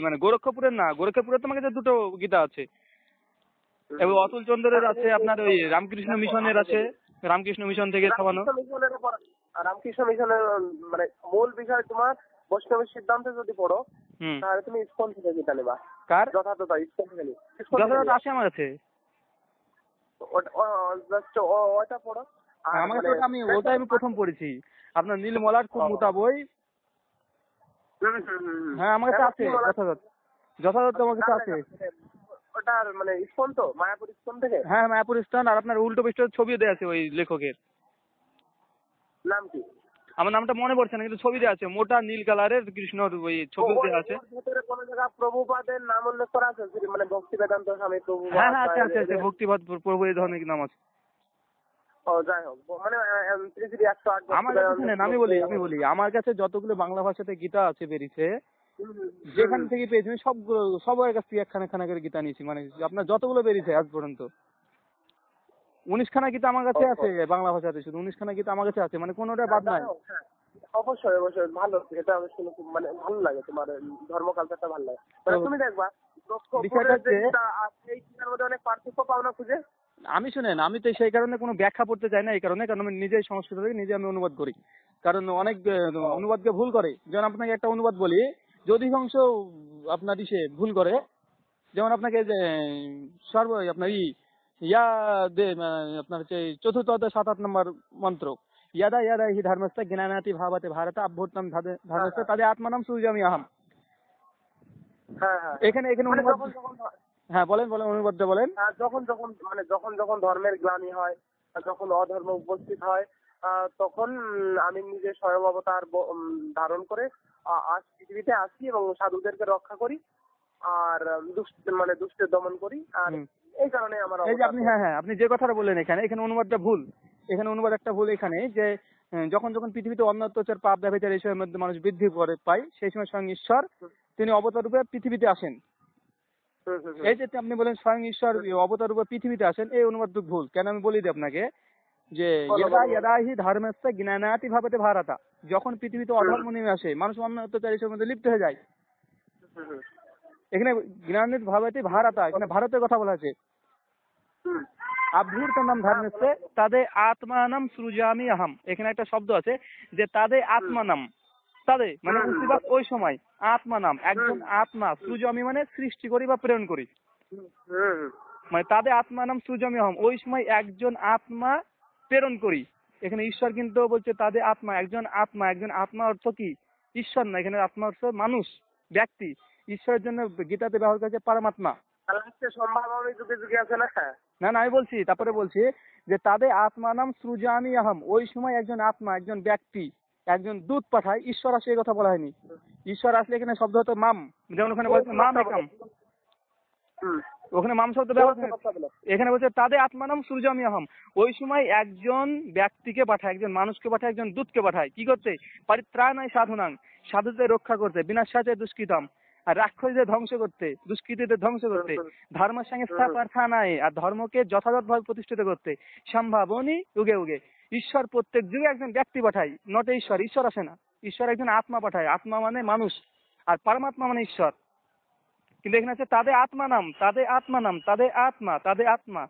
S2: মানে গোরক্ষপুরের না, গোরক্ষপুরের তো আমার কাছে দুটো গীতা আছে, এবং অতুল চন্দ্রের আছে, আপনার ওই রামকৃষ্ণ মিশনের আছে, রামকৃষ্ণ মিশন থেকে ছাপানো।
S1: রামকৃষ্ণ মিশনের মানে মূল বিষয় তোমার বৈষ্ণবের সিদ্ধান্তে যদি পড়ো তাহলে তুমি ইসকন থেকে গীতা নেবা।
S2: কার
S1: যথাযথ ইসকন থেকে
S2: যথাযথ আছে আমার কাছে,
S1: ওটা পড়ো।
S2: আমার কাছে আমি ওটাই আমি প্রথম পড়েছি, আপনার নীলমলার খুব মোটা বই। হ্যাঁ আমার কাছে আছে, যথাযথ আমার কাছে আছে।
S1: ওটার মানে ইসকন তো মায়াপুর ইসকন থেকে।
S2: হ্যাঁ মায়াপুর ইসকন, আর আপনার উল্টো পৃষ্ঠার ছবি দেওয়া আছে ওই লেখকের
S1: নাম কি?
S2: আমার নামটা মনে পড়ছে না, কিন্তু ছবি দেওয়া আছে, মোটা নীল কালারের কৃষ্ণর ওই ছবি দেওয়া আছে।
S1: কোন জায়গা প্রভুপাদের নাম উল্লেখ করা আছে, মানে ভক্তি বেদান্ত স্বামী প্রভুপাদ।
S2: হ্যাঁ হ্যাঁ আছে ভক্তিপাদ প্রভু এই ধরনের নাম আছে।
S1: যাই হোক, মানে
S2: আমার কাছে শুনেন, আমি বলি আমার কাছে যতগুলো বাংলা ভাষাতে গীতা আছে বেরিয়েছে, যেখান থেকে পেয়েছি সবার কাছ থেকে একখানা করে গীতা নিয়েছি, মানে আপনার যতগুলো বেরিয়েছে আজ পর্যন্ত 19খানা গীতা আমার কাছে আছে বাংলা ভাষাতে, শুধু 19খানা গীতা আমার কাছে আছে, মানে কোনোটা বাদ নাই।
S1: অবশ্যই ভালো, এটা আমি শুনে খুব মানে ভালো লাগে, তোমার ধর্ম কালচারটা ভালো লাগে। মানে তুমি দেখবা
S2: বিষয়টা হচ্ছে
S1: এই চিন্তার মধ্যে অনেক পার্থক্য পাও না খুঁজে?
S2: আমি শুনেন, আমি তো সেই কারণে কোনো ব্যাখ্যা পড়তে চাই না, এই কারণে, কারণ আমি নিজেই সংস্কৃত থেকে নিজে আমি অনুবাদ করি। কারণ অনেক অনুবাদকে ভুল করে। যেমন আপনাকে একটা অনুবাদ বলি, যে অধিকাংশ আপনার ইসে ভুল করে। যেমন আপনাকে যে আপনার ইয়া আপনার হচ্ছে চতুর্থ অধ্যায় 7-8 নম্বর মন্ত্র, ইয়াদা ইয়াদা হি ধর্মস্থ জ্ঞানাতি ভাবাতে ভারত অভ্যুত্থান ধর্মস্থ তাদের আত্মানাম সূর্যামি আহম।
S1: হ্যাঁ হ্যাঁ।
S2: এখানে এখানে
S1: মানে
S2: অনুবাদ,
S1: যখন যখন
S2: হ্যাঁ বলেন বলেন অনুবাদটা বলেন।
S1: যখন যখন মানে যখন যখন ধর্মের গ্লানি হয়, যখন অধর্ম উপস্থিত হয়, তখন আমি নিজে স্বয়ং অবতার ধারণ করে আজ পৃথিবীতে আসি এবং সাধুদেরকে রক্ষা করি আর দুষ্টের দমন করি। আর এই কারণে আমার
S2: এই যে আপনি, হ্যাঁ হ্যাঁ, আপনি যে কথাটা বললেন এখানে, এখানে অনুবাদটা ভুল। এখানে অনুবাদ একটা ভুল এখানে, যে যখন যখন পৃথিবীতে অন্য অত্যাচার পাপ ব্যবচার এইসবের মধ্যে মানুষ বৃদ্ধি করে পায়, সেই সময় স্বয়ং ঈশ্বর তিনি অবতার রূপে পৃথিবীতে আসেন। এই যে আপনি বলেন স্বয়ং ঈশ্বর অবতার রূপে পৃথিবীতে আসেন, এই অনুবাদ ভুল। কেন আমি বলি দিই আপনাকে, যে ইয়াদা ইয়াদা হি ধর্মস্থ জ্ঞানাতি ভাবাতে ভারতা, যখন পৃথিবীতে অধর্ম নেমে আসে, মানুষ অন্য অত্যাচার এইসবের মধ্যে লিপ্ত হয়ে যায়। এখানে জ্ঞানাতি ভাবাতে ভারতা, এখানে ভারতের কথা বলা আছে। অভ্যুত্থানম ধর্মস্থ তাদের আত্মানাম সৃজামি আহম, এখানে একটা শব্দ আছে যে তাদের আত্মানাম, তাদের মানে উসিবাস ওই সময়, আত্মা নাম একজন আত্মা, সৃজামি মানে সৃষ্টি করি বা প্রেরণ করি, মানে তাদের আত্মা নাম সৃজামি আহম, ওই সময় একজন আত্মা প্রেরণ করি। এখানে ঈশ্বর কিন্তু বলছে তাদের আত্মা, একজন আত্মা, একজন আত্মা অর্থ কি? ঈশ্বর না, এখানে আত্মা অর্থ মানুষ, ব্যক্তি। ঈশ্বরের জন্য গীতাতে ব্যবহার করেছে পরমাত্মা। না না, আমি বলছি, তারপরে বলছি যে তাদের আত্মা নাম সৃজামি আহম, ওই সময় একজন আত্মা, একজন ব্যক্তি, একজন দূত পাঠায়। ঈশ্বর আসে এই কথা বলা হয়নি। ঈশ্বর আসলে এখানে শব্দ হতো মাম, যেমন ওখানে বলছে মাম একাম, ওখানে মাম শব্দ ব্যবহার। এখানে বলছে তাদের আত্মা নাম সূর্যামি আহম, ওই সময় একজন ব্যক্তিকে পাঠায়, একজন মানুষকে পাঠায়, একজন দূতকে পাঠায় কি করতে? পরিত্রাণায় সাধুনাং, সাধুদের রক্ষা করতে, বিনাশাতে দুষ্কৃতম, আর রাক্ষসদের ধ্বংস করতে, দুষ্কৃতীদের ধ্বংস করতে, ধর্মের সঙ্গে স্থাপনায়, আর ধর্মকে যথাযথভাবে প্রতিষ্ঠিত করতে, সম্ভাবনী যুগে যুগে। ঈশ্বর প্রত্যেক যুগে একজন ব্যক্তি পাঠায়, নটে ঈশ্বর, ঈশ্বর আসে না। ঈশ্বর একজন আত্মা পাঠায়, আত্মা মানে মানুষ, আর পরমাত্মা মানে ঈশ্বর। কিন্তু এখানে আছে তাদের আত্মা নাম, তাদের আত্মা নাম, তাদের আত্মা, তাদের আত্মা।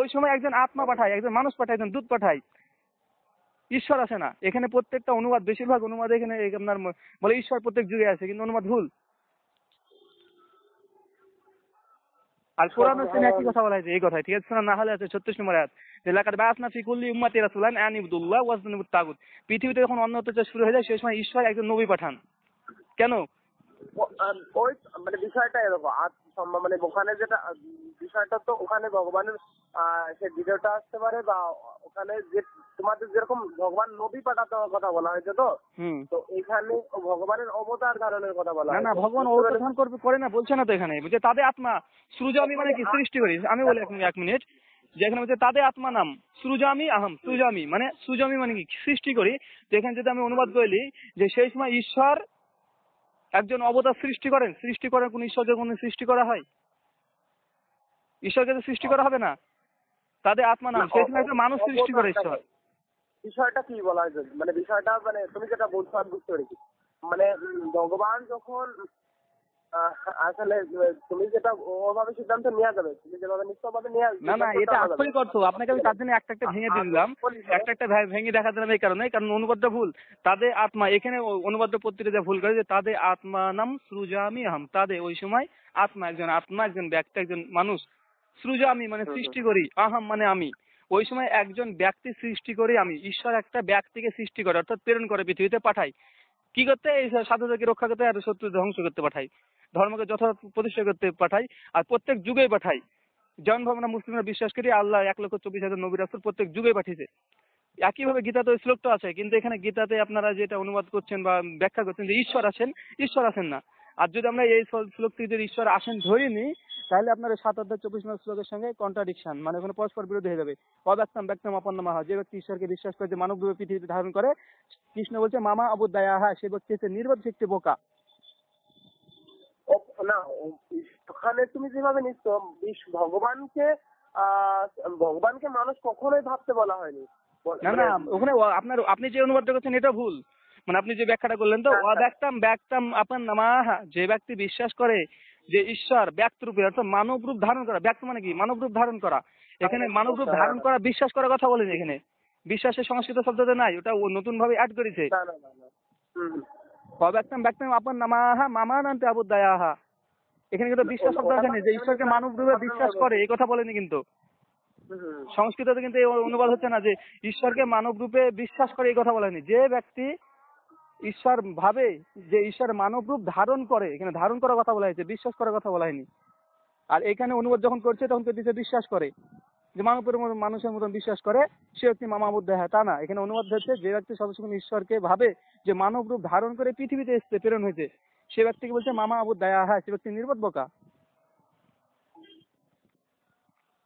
S2: ওই সময় একজন আত্মা পাঠায়, একজন মানুষ পাঠায়, একজন দূত পাঠায়, ঈশ্বর আসে না। এখানে প্রত্যেকটা অনুবাদ, বেশিরভাগ অনুবাদ এখানে আপনার বলে ঈশ্বর প্রত্যেক যুগে আছে, কিন্তু অনুবাদ ভুল। আর কোরআনের সঙ্গে একই কথা বলা হয়েছে এই কথায়, ঠিক আছে? শোনা না হলে আছে 36 নম্বর আয়াত, যে লাকাদ বাসনা ফি কুল্লি উম্মাতি রাসূলান আন ইবুদুল্লাহ ওয়াজতানিবুত তাগুত। পৃথিবীতে যখন অন্য অত্যাচার শুরু হয়ে যায়, সেই সময় ঈশ্বর একজন নবী পাঠান। কেন?
S1: ওই মানে বিষয়টা এরকম, মানে ওখানে যেটা বিষয়টা, তো ওখানে ভগবানের সে ভিডিওটা আসতে পারে, বা ওখানে যে তোমাদের যেরকম ভগবান নবী পাঠাতে কথা বলা হয়েছে, তো এখানে ভগবানের অবতার ধারণের কথা বলা
S2: না না, ভগবান অবতার ধারণ করে না বলছে না তো এখানে, বুঝে তাদের আত্মা সৃজামি মানে কি? সৃষ্টি করি। আমি বলি এক মিনিট, যে এখানে বলছে তাদের আত্মা নাম সৃজামি আহম, সৃজামি মানে কি? সৃষ্টি করি। তো এখানে যদি আমি অনুবাদ করি যে সেই সময় ঈশ্বর একজন অবতার সৃষ্টি করেন, সৃষ্টি করার কোন ঈশ্বরকে কোন সৃষ্টি করা হয়? ঈশ্বরকে তো সৃষ্টি করা হবে না। তাদের আত্মা নাম, সেই সময় একজন মানুষ সৃষ্টি করে ঈশ্বর।
S1: বিষয়টা কি বলা হয়েছে, মানে বিষয়টা মানে তুমি যেটা বলছো আমি বুঝতে পেরেছি। মানে ভগবান যখন আসলে তুমি যেটা ওভাবে সিদ্ধান্ত নেওয়া যাবে, তুমি যেভাবে নিশ্চয়ভাবে নেওয়া,
S2: না না, এটা আক্ষরিক অর্থ। আপনাকে আমি তার জন্য একটা ভেঙে দিলাম, একটা ভেঙে দেখা দিলাম এই কারণে, কারণ অনুবাদটা ভুল। তাদের আত্মা, এখানে অনুবাদটা পত্রিকা ভুল করে, যে তাদের আত্মা নাম সৃজামি আহম, তাদের ওই সময় আত্মা, একজন ব্যক্তি, একজন মানুষ, সৃজামি মানে সৃষ্টি করি, আহম মানে আমি। ওই সময় একজন ব্যক্তি সৃষ্টি করি আমি। ঈশ্বর একটা ব্যক্তিকে সৃষ্টি করে, অর্থাৎ প্রেরণ করে, পৃথিবীতে পাঠাই কি করতে? এই সাধুদেরকে রক্ষা করতে, আর শত্রু ধ্বংস করতে পাঠাই, ধর্মকে যথাযথ প্রতিষ্ঠা করতে পাঠাই, আর প্রত্যেক যুগেই পাঠাই। যেমন ভাবে আমরা মুসলিমরা বিশ্বাস করি আল্লাহ 1,24,000 নবী রাসূল প্রত্যেক যুগেই পাঠিয়েছে, একইভাবে গীতাতে ওই শ্লোকটা আছে। কিন্তু এখানে গীতাতে আপনারা যেটা অনুবাদ করছেন বা ব্যাখ্যা করছেন যে ঈশ্বর আসেন না। আর যদি আমরা এই শ্লোক থেকে যদি ঈশ্বর আসেন ধরে নিই, তাহলে আপনার 7 অধ্যায় 24 নম্বর শ্লোকের সঙ্গে কন্ট্রাডিকশন, মানে ওখানে পরস্পর বিরোধী হয়ে যাবে। অব্যক্তম অপন্নমাহা, যে ব্যক্তি ঈশ্বরকে বিশ্বাস করে, যে মানব রূপে পৃথিবীতে ধারণ করে, কৃষ্ণ বলছে মামা অবুদ্দায়াহা, সে ব্যক্তি হচ্ছে নির্বোধ একটি বোকা।
S1: না, ওখানে তুমি যেভাবে নিচ্ছ, ভগবানকে মানুষ কখনোই ভাবতে বলা হয়নি।
S2: না না, ওখানে আপনি যে অনুবাদটা করছেন এটা ভুল। মানে আপনি যে ব্যাখ্যাটা করলেন তো, অব্যক্তম ব্যক্তম আপন নামাহা, যে ব্যক্তি বিশ্বাস করে যে ঈশ্বর ব্যক্ত রূপে অর্থাৎ মানব রূপ ধারণ করা, ব্যক্ত মানে কি মানব রূপ ধারণ করা, এখানে মানব রূপ ধারণ করা বিশ্বাস করার কথা বলেন, এখানে বিশ্বাসের সংস্কৃত শব্দটা নাই, ওটা ও নতুন ভাবে অ্যাড করেছে।
S1: না না না না। হুম।
S2: অব্যক্তম ব্যক্তম আপন নামাহা মামানান্তে আবুদ্দায়াহা, এখানে কিন্তু বিশ্বাস শব্দ আছে না, যে ঈশ্বরকে মানব রূপে বিশ্বাস করে এই কথা বলেনি কিন্তু।
S1: হুম।
S2: সংস্কৃততে কিন্তু এই অনুবাদ হচ্ছে না যে ঈশ্বরকে মানব রূপে বিশ্বাস করে এই কথা বলেনি। যে ব্যক্তি ঈশ্বর ভাবে যে ঈশ্বর মানব রূপ ধারণ করে, এখানে ধারণ করার কথা বলা হয়েছে, বিশ্বাস করার কথা বলা হয়নি। আর এখানে অনুবাদ যখন করছে তখন তো দিচ্ছে বিশ্বাস করে, যে মানুষের মতন বিশ্বাস করে সে ব্যক্তি মামাবুদ্ধ হয়, তা না। এখানে অনুবাদ হচ্ছে যে ব্যক্তি সবসময় ঈশ্বরকে ভাবে যে মানব রূপ ধারণ করে পৃথিবীতে এসছে, প্রেরণ হয়েছে, সে ব্যক্তিকে বলছে মামা আবু দায়া, হ্যাঁ সে ব্যক্তি নির্বোধ বোকা।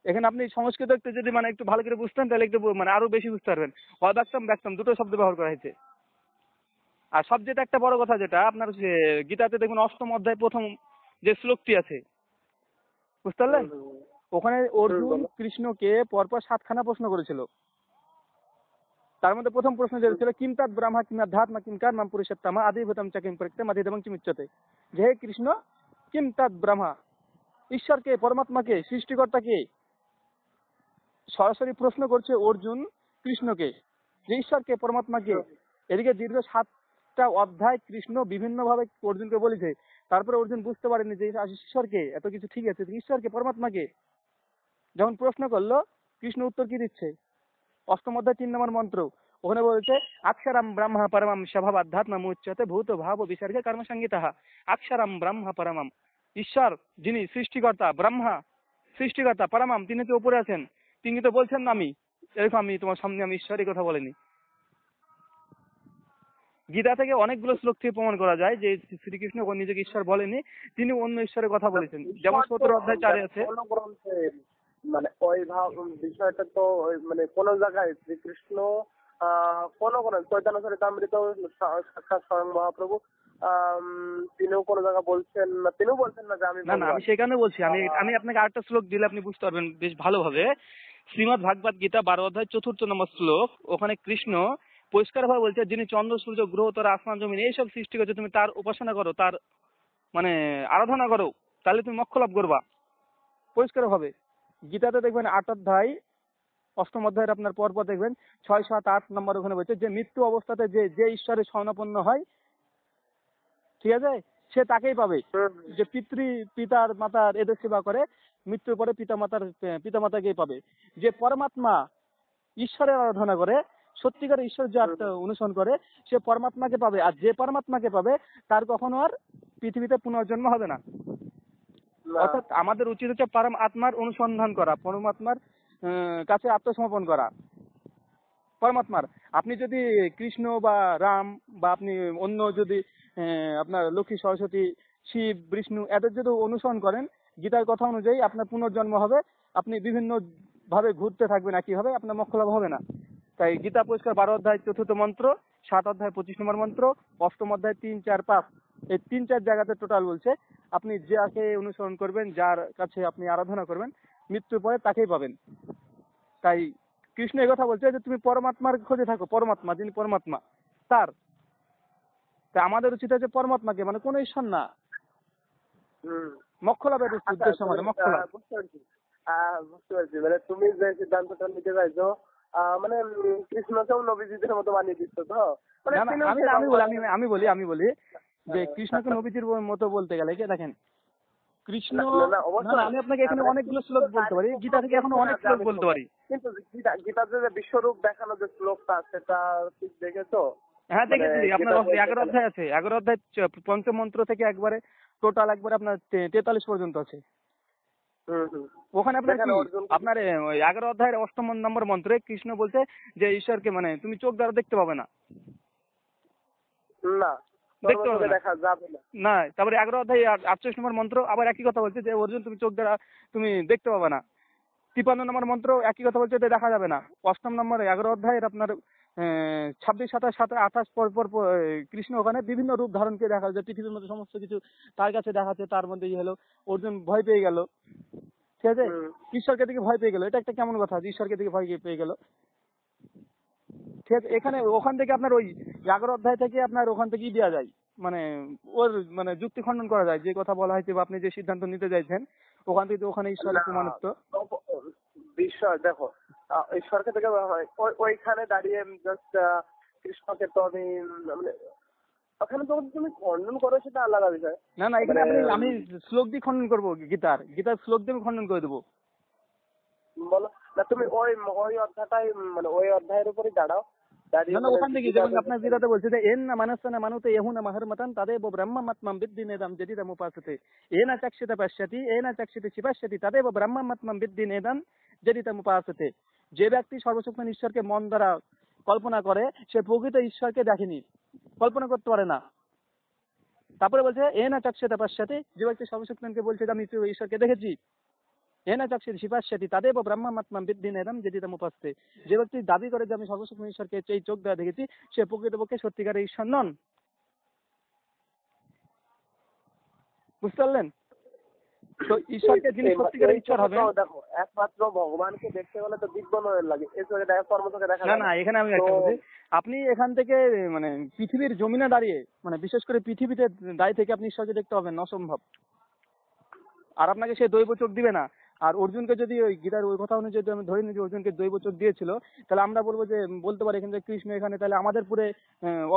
S2: এখানে আপনি সংস্কৃত একটু যদি মানে একটু ভালো করে বুঝতেন তাহলে একটু মানে আরো বেশি বুঝতে পারবেন। অব্যক্তম ব্যক্তম দুটো শব্দ ব্যবহার করা হয়েছে। আর সবচেয়ে একটা বড় কথা যেটা আপনার গীতাতে দেখুন 8ম অধ্যায় প্রথম যে শ্লোকটি আছে, বুঝতে পারলেন? ওখানে অর্জুন কৃষ্ণকে পরপর 7খানা প্রশ্ন করেছিল। তার মধ্যে প্রথম প্রশ্ন যেটা ছিল Kim তাৎ Brahma Kim আধ্যাত্মা Kim Karma পুরুষোত্তমা আদিভূতম চ কিম প্রত্যম আদিদেবং চিমুচ্যতে, যে হে কৃষ্ণ কিম তাৎ ব্রহ্মা, ঈশ্বরকে পরমাত্মাকে সৃষ্টিকর্তাকে সরাসরি প্রশ্ন করছে অর্জুন কৃষ্ণকে, যে ঈশ্বরকে পরমাত্মাকে। এদিকে দীর্ঘ 7টা অধ্যায় কৃষ্ণ বিভিন্ন ভাবে অর্জুনকে বলেছে, তারপরে অর্জুন বুঝতে পারেনি যে ঈশ্বরকে, এত কিছু ঠিক আছে, ঈশ্বরকে পরমাত্মাকে যখন প্রশ্ন করলো কৃষ্ণ উত্তর কি দিচ্ছে? 8ম অধ্যায় 3 নম্বর মন্ত্র, ওখানে বলছে অক্ষরম ব্রহ্ম পরমম স্বভাব আধ্যাত্ম উচ্যতে ভূত ভাব বিসর্গ কর্ম সংগীতঃ। অক্ষরম ব্রহ্ম পরমম, ঈশ্বর যিনি সৃষ্টিকর্তা, ব্রহ্মা সৃষ্টিকর্তা, পরমম তিনি তো উপরে আছেন, তিনি তো বলছেন না আমি এরকম আমি তোমার সামনে আমি ঈশ্বর, এই কথা বলেনি। গীতা থেকে অনেকগুলো শ্লোক থেকে প্রমাণ করা যায় যে শ্রীকৃষ্ণ নিজেকে ঈশ্বর বলেনি, তিনি অন্য ঈশ্বরের কথা বলেছেন। যেমন 17 অধ্যায় 4 আছে,
S1: কোন গ্রন্থে মানে ওই বিষয়টা তো মানে কোন জায়গায় শ্রীকৃষ্ণ কোন চৈতন্য চরিতামৃত সাক্ষাৎ স্বয়ং মহাপ্রভু তিনিও কোন জায়গায় বলছেন না, তিনিও বলছেন না যে আমি
S2: না আমি সেখানে বলছি, আমি আপনাকে আরেকটা শ্লোক দিলে আপনি বুঝতে পারবেন বেশ ভালোভাবে। শ্রীমদ ভাগবত গীতা 12 অধ্যায় 4 নম্বর শ্লোক, ওখানে কৃষ্ণ পরিষ্কার ভাবে বলছে যিনি চন্দ্র সূর্য গ্রহ তারা আসমান জমিন এইসব সৃষ্টি করছে, তুমি তার উপাসনা করো, তার মানে আরাধনা করো, তাহলে তুমি মোক্ষ লাভ করবা। পরিষ্কার ভাবে গীতাতে দেখবেন 8 অধ্যায় 8ম অধ্যায়ের আপনার পরপর দেখবেন 6, 7, 8 নম্বর ওখানে বলছে যে মৃত্যু অবস্থাতে যে ঈশ্বরের শরণাপন্ন হয়, ঠিক আছে, সে তাকেই পাবে। যে পিতার মাতার এদের সেবা করে মৃত্যুর পরে পিতা মাতাকেই পাবে। যে পরমাত্মা ঈশ্বরের আরাধনা করে, সত্যিকার ঈশ্বর যে অনুসরণ করে, সে পরমাত্মাকে পাবে। আর যে পরমাত্মাকে পাবে তার কখনো আর পৃথিবীতে পুনর্জন্ম হবে না। অর্থাৎ আমাদের উচিত হচ্ছে পরম আত্মার অনুসন্ধান করা, পরমাত্মার কাছে আত্মসমর্পণ করা। পরমাত্মার আপনি যদি কৃষ্ণ বা রাম বা আপনি অন্য যদি আপনার লক্ষ্মী সরস্বতী শিব বিষ্ণু এদের যদি অনুসরণ করেন, গীতার কথা অনুযায়ী আপনার পুনর্জন্ম হবে, আপনি বিভিন্ন ভাবে ঘুরতে থাকবেন, একই হবে, আপনার মোক্ষ লাভ হবে না। তাই গীতা পরিষ্কার 12 অধ্যায় 4th মন্ত্র, 7 অধ্যায় 25 নম্বর মন্ত্র, 8ম অধ্যায় 3, 4, 5 এই 3-4 জায়গাতে টোটাল বলছে আপনি যাকে অনুসরণ করবেন, যার কাছে আপনি আরাধনা করবেন, মৃত্যুর পরে তাকেই পাবেন। তাই কৃষ্ণ এই কথা বলছে যে তুমি পরমাত্মার খোঁজে থাকো, পরমাত্মা যিনি পরমাত্মা তার। তাই আমাদের উচিত আছে পরমাত্মাকে, মানে কোন ঈশ্বর না, মোক্ষ লাভের উদ্দেশ্য আমাদের মোক্ষ লাভ।
S1: বুঝতে পারছি মানে তুমি যে সিদ্ধান্তটা নিতে চাইছো মানে কৃষ্ণকেও নবীজিদের মতো বানিয়ে দিচ্ছ তো মানে
S2: আমি বলি যে কৃষ্ণকে নবীজির মতো বলতে গেলে কি দেখেন কৃষ্ণ, আমি আপনাকে এখানে অনেকগুলো শ্লোক বলতে পারি, গীতা থেকে এখন অনেক শ্লোক বলতে পারি,
S1: কিন্তু গীতাতে যে বিশ্বরূপ দেখানো যে শ্লোকটা সেটা ঠিক দেখেছো?
S2: হ্যাঁ দেখেছি, আপনার 11 অধ্যায় আছে, 11 অধ্যায় 5ম মন্ত্র থেকে একবারে টোটাল একবারে আপনার 43 পর্যন্ত আছে। ওখানে আপনার 11 অধ্যায়ের 8ম নম্বর মন্ত্রে কৃষ্ণ বলছে যে ঈশ্বরকে মানে তুমি চোখ দ্বারা দেখতে পাবে না, দেখতে পাবে দেখা যাবে না। তারপরে 11 অধ্যায় 48 নম্বর মন্ত্র আবার একই কথা বলছে যে অর্জুন তুমি চোখ দ্বারা তুমি দেখতে পাবে না। 53 নম্বর মন্ত্র একই কথা বলছে যে দেখা যাবে না। 8ম নম্বর 11 অধ্যায়ের আপনার 26, 27, 28 পর কৃষ্ণ ওখানে বিভিন্ন রূপ ধারণ করে দেখা যায়, পৃথিবীর মধ্যে সমস্ত কিছু তার কাছে দেখাচ্ছে। তার মধ্যে হলো অর্জুন ভয় পেয়ে গেল, ঠিক আছে, ঈশ্বরকে দেখে ভয় পেয়ে গেল। এটা একটা কেমন কথা, ঈশ্বরকে দেখে ভয় পেয়ে গেল। ঠিক আছে, এখানে ওখান থেকে আপনার ওই 11 অধ্যায় থেকে আপনার ওখান থেকেই দেওয়া যায়, মানে ওর মানে যুক্তি খণ্ডন করা যায়, যে কথা বলা হয়েছে বা আপনি যে সিদ্ধান্ত নিতে চাইছেন ওখান থেকে ওখানে ঈশ্বরের প্রমাণিত।
S1: বিষয় দেখো, ঈশ্বরকে থেকে ওইখানে দাঁড়িয়ে জাস্ট কৃষ্ণকে তো আমি মানে ওখানে তো তুমি খণ্ডন করো সেটা আলাদা বিষয়।
S2: না না, এখানে আমি শ্লোক দিয়ে খণ্ডন করবো, গীতার শ্লোক দিয়ে আমি খণ্ডন করে দেবো।
S1: বলো না, তুমি ওই ওই অধ্যায়টাই মানে ওই অধ্যায়ের উপরে দাঁড়াও।
S2: না না, ওখান থেকে যেমন আপনার গীতাতে বলছে যে এন না মানসনা মানুতে এহুনা মাহরমতান তাদেব ব্রহ্মমাত্মাম বিদ্ধি নেদম যদিদম উপাসতে এনা চক্ষিতে পশ্যতি এনা চক্ষিতে শিপশ্যতি তাদেব ব্রহ্মমাত্মাম বিদ্ধি নেদম যদিদম উপাসতে। যে ব্যক্তি সর্বশক্তিমান ঈশ্বরকে মন দ্বারা কল্পনা করে সে প্রকৃত ঈশ্বরকে দেখেনি, কল্পনা করতে পারে না। তারপরে বলছে এনা চক্ষিতে পশ্যতি, যে ব্যক্তি সর্বশক্তিমানকে বলছে যে আমি ঈশ্বরকে দেখেছি, এনা চক্ষিতে শিপশ্যতি তাদেব ব্রহ্মমাত্মাম বিদ্ধি নেদম যদিদম উপাসতে। যে ব্যক্তি দাবি করে যে আমি সর্বশক্তিমান ঈশ্বরকে এই চোখ দ্বারা দেখেছি সে প্রকৃতপক্ষে সত্যিকারের ঈশ্বর নন। বুঝতে পারলেন? তো ঈশ্বরকে যিনি সত্যিকারের ঈশ্বর হবে,
S1: দেখো একমাত্র ভগবানকে দেখতে গেলে তো দিব্য নয়ন লাগে, এই চোখে দেখা কর্ম চোখে দেখা
S2: না না, এখানে আমি একটা বলছি, আপনি এখান থেকে মানে পৃথিবীর জমিনে দাঁড়িয়ে মানে বিশেষ করে পৃথিবীতে দাঁড়িয়ে থেকে আপনি ঈশ্বরকে দেখতে পাবেন অসম্ভব। আর আপনাকে সে দৈব চোখ দিবে না। আর অর্জুনকে যদি ওই গীতার ওই কথা অনুযায়ী যদি আমি ধরে নিই যে অর্জুনকে দৈব চোখ দিয়েছিল, তাহলে আমরা বলবো যে বলতে পারি এখানে যে কৃষ্ণ এখানে তাহলে আমাদের পুরে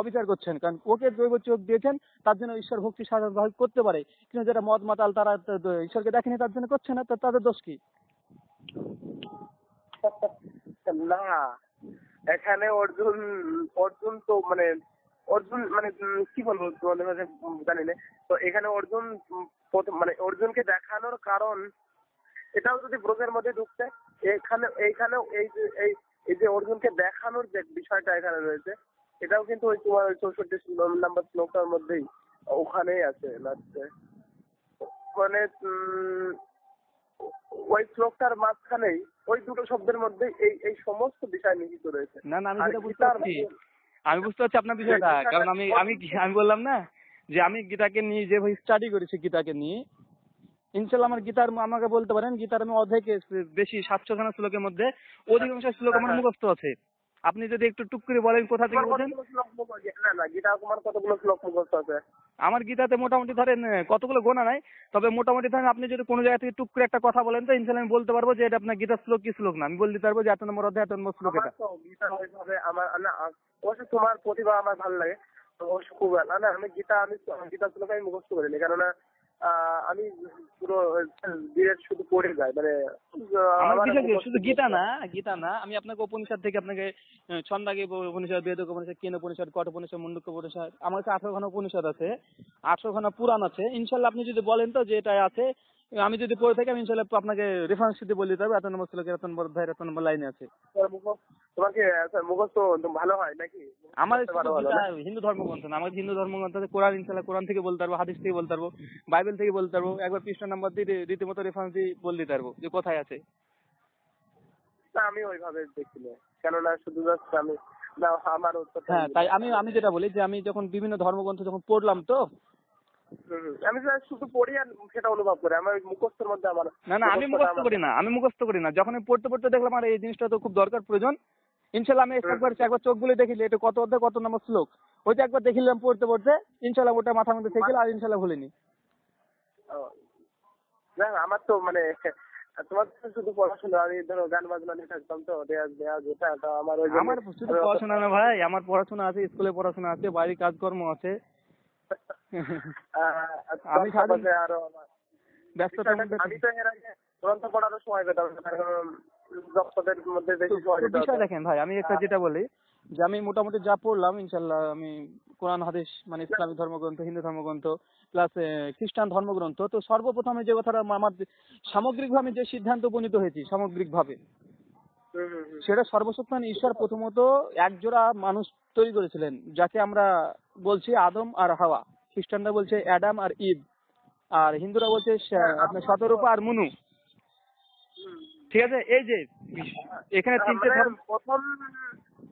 S2: অবিচার করছেন, কারণ ওকে দৈব চোখ দিয়েছেন তার জন্য ঈশ্বর ভক্তি সাধারণভাবে করতে পারে, কিন্তু যারা মদ মাতাল তারা ঈশ্বরকে দেখেনি তার জন্য করছে না, তাদের দোষ কি?
S1: না এখানে অর্জুন অর্জুন তো মানে অর্জুন মানে কি বলবো তোমাদের কাছে জানি না। তো এখানে অর্জুন মানে অর্জুনকে দেখানোর কারণ এটাও যদি ব্রজের মধ্যে ঢুকছে, এইখানেও এই যে অর্জুনকে দেখানোর যে বিষয়টা এখানে রয়েছে এটাও কিন্তু ওই তোমার 64 নাম্বার শ্লোকটার মধ্যেই ওখানেই আছে লাগছে। মানে ওই শ্লোকটার মাঝখানেই ওই দুটো শব্দের মধ্যে এই সমস্ত বিষয় নিহিত রয়েছে।
S2: না না, আমি সেটা বুঝতে পারছি, আমি বুঝতে পারছি আপনার বিষয়টা, কারণ আমি আমি আমি বললাম না যে আমি গীতাকে নিয়ে যেভাবে স্টাডি করেছি, গীতাকে নিয়ে ইনশাল্লাহ আমার গীতার আমাকে বলতে পারেন গীতার আমি অর্ধেক বেশি 700খানা শ্লোকের মধ্যে অধিকাংশ শ্লোক আমার মুখস্থ আছে। আপনি যদি একটু টুক করে বলেন কোথা থেকে বলছেন।
S1: না না, গীতা তোমার কতগুলো শ্লোক মুখস্থ আছে?
S2: আমার গীতাতে মোটামুটি ধরেন কতগুলো গোনা নাই, তবে মোটামুটি ধরেন আপনি যদি কোনো জায়গা থেকে টুক করে একটা কথা বলেন তো ইনশাল্লাহ আমি বলতে পারবো যে এটা আপনার গীতার শ্লোক কি শ্লোক না, আমি বলে দিতে পারবো যে এত নম্বর অধ্যায় এত নম্বর শ্লোক এটা।
S1: গীতা ওইভাবে আমার না অবশ্য তোমার প্রতিভা আমার ভালো লাগে, অবশ্য খুব ভালো না। আমি গীতা শ্লোক আমি মুখস্থ করিনি, কেননা আমি পুরো ডিরেক্ট শুধু পড়ে যাই মানে
S2: শুধু গীতা না আমি আপনাকে উপনিষদ থেকে আপনাকে ছন্দাগী উপনিষদ, বেদক উপনিষদ, কেন উপনিষদ, কট উপনিষদ, মুন্ডক উপনিষদ, আমার কাছে 18খানা উপনিষদ আছে, 18খানা পুরাণ আছে। ইনশাল্লাহ আপনি যদি বলেন তো যে এটা আছে, আমি যদি পড়ে থাকি আমি ইনশাল্লাহ আপনাকে রেফারেন্স দিতে বলে দিতে হবে, এত নম্বর শ্লোকের এত নম্বর অধ্যায়ের এত নম্বর লাইনে আছে।
S1: তোমার কি মুখস্থ ভালো হয় নাকি?
S2: আমার হিন্দু ধর্মগ্রন্থ না, আমার হিন্দু ধর্মগ্রন্থ আছে কোরআন, ইনশাল্লাহ কোরআন থেকে বলতে পারবো, হাদিস থেকে বলতে পারবো, বাইবেল থেকে বলতে পারবো, একবার পৃষ্ঠা নাম্বার দিয়ে রীতিমতো রেফারেন্স দিয়ে বলে দিতে পারবো যে কোথায় আছে।
S1: না আমি ওইভাবে দেখি না, কেননা শুধু জাস্ট আমি না আমার
S2: হ্যাঁ, তাই আমি যেটা বলি যে আমি যখন বিভিন্ন ধর্মগ্রন্থ যখন পড়লাম তো
S1: আমি শুধু পড়ি আর সেটা অনুভব করি, আমার মুখস্থের মধ্যে আমার
S2: না আমি মুখস্থ করি না, যখন পড়তে পড়তে দেখলাম আর এই জিনিসটা তো খুব দরকার প্রয়োজন, ইনশাল্লাহ আমি একবার চোখ বলে দেখিলে এটা কত অধ্যায় কত নম্বর শ্লোক ওইটা একবার দেখিলাম পড়তে পড়তে, ইনশাল্লাহ ওটা মাথার মধ্যে থেকে গেল আর ইনশাল্লাহ ভুলিনি।
S1: না আমার তো মানে তোমার শুধু পড়াশোনা, আমি ধরো গান বাজনা নিয়ে থাকতাম তো যেটা আমার
S2: শুধু পড়াশোনা না ভাই, আমার পড়াশোনা আছে, স্কুলে পড়াশোনা আছে, বাইরে কাজকর্ম আছে, আমি
S1: আরো ব্যস্ততার মধ্যে আমি তো এর আগে গ্রন্থ পড়ারও সময় পেতাম মধ্যে বেশি সময় পেতাম।
S2: বিষয় দেখেন ভাই, আমি একটা যেটা বলি যে আমি মোটামুটি যা পড়লাম ইনশাল্লাহ আমি কোরআন হাদিস মানে ইসলামিক ধর্মগ্রন্থ, হিন্দু ধর্মগ্রন্থ প্লাস খ্রিস্টান ধর্মগ্রন্থ, তো সর্বপ্রথমে যে কথাটা আমার সামগ্রিকভাবে আমি যে সিদ্ধান্ত উপনীত হয়েছি সামগ্রিকভাবে সেটা সর্বশক্তিমান ঈশ্বর প্রথমত একজোড়া মানুষ তৈরি করেছিলেন যাকে আমরা বলছি আদম আর হাওয়া, খ্রিস্টানরা বলছে অ্যাডাম আর ইভ, আর হিন্দুরা বলছে আপনার শতরূপা আর মনু। ঠিক আছে, এই যে এখানে তিনটে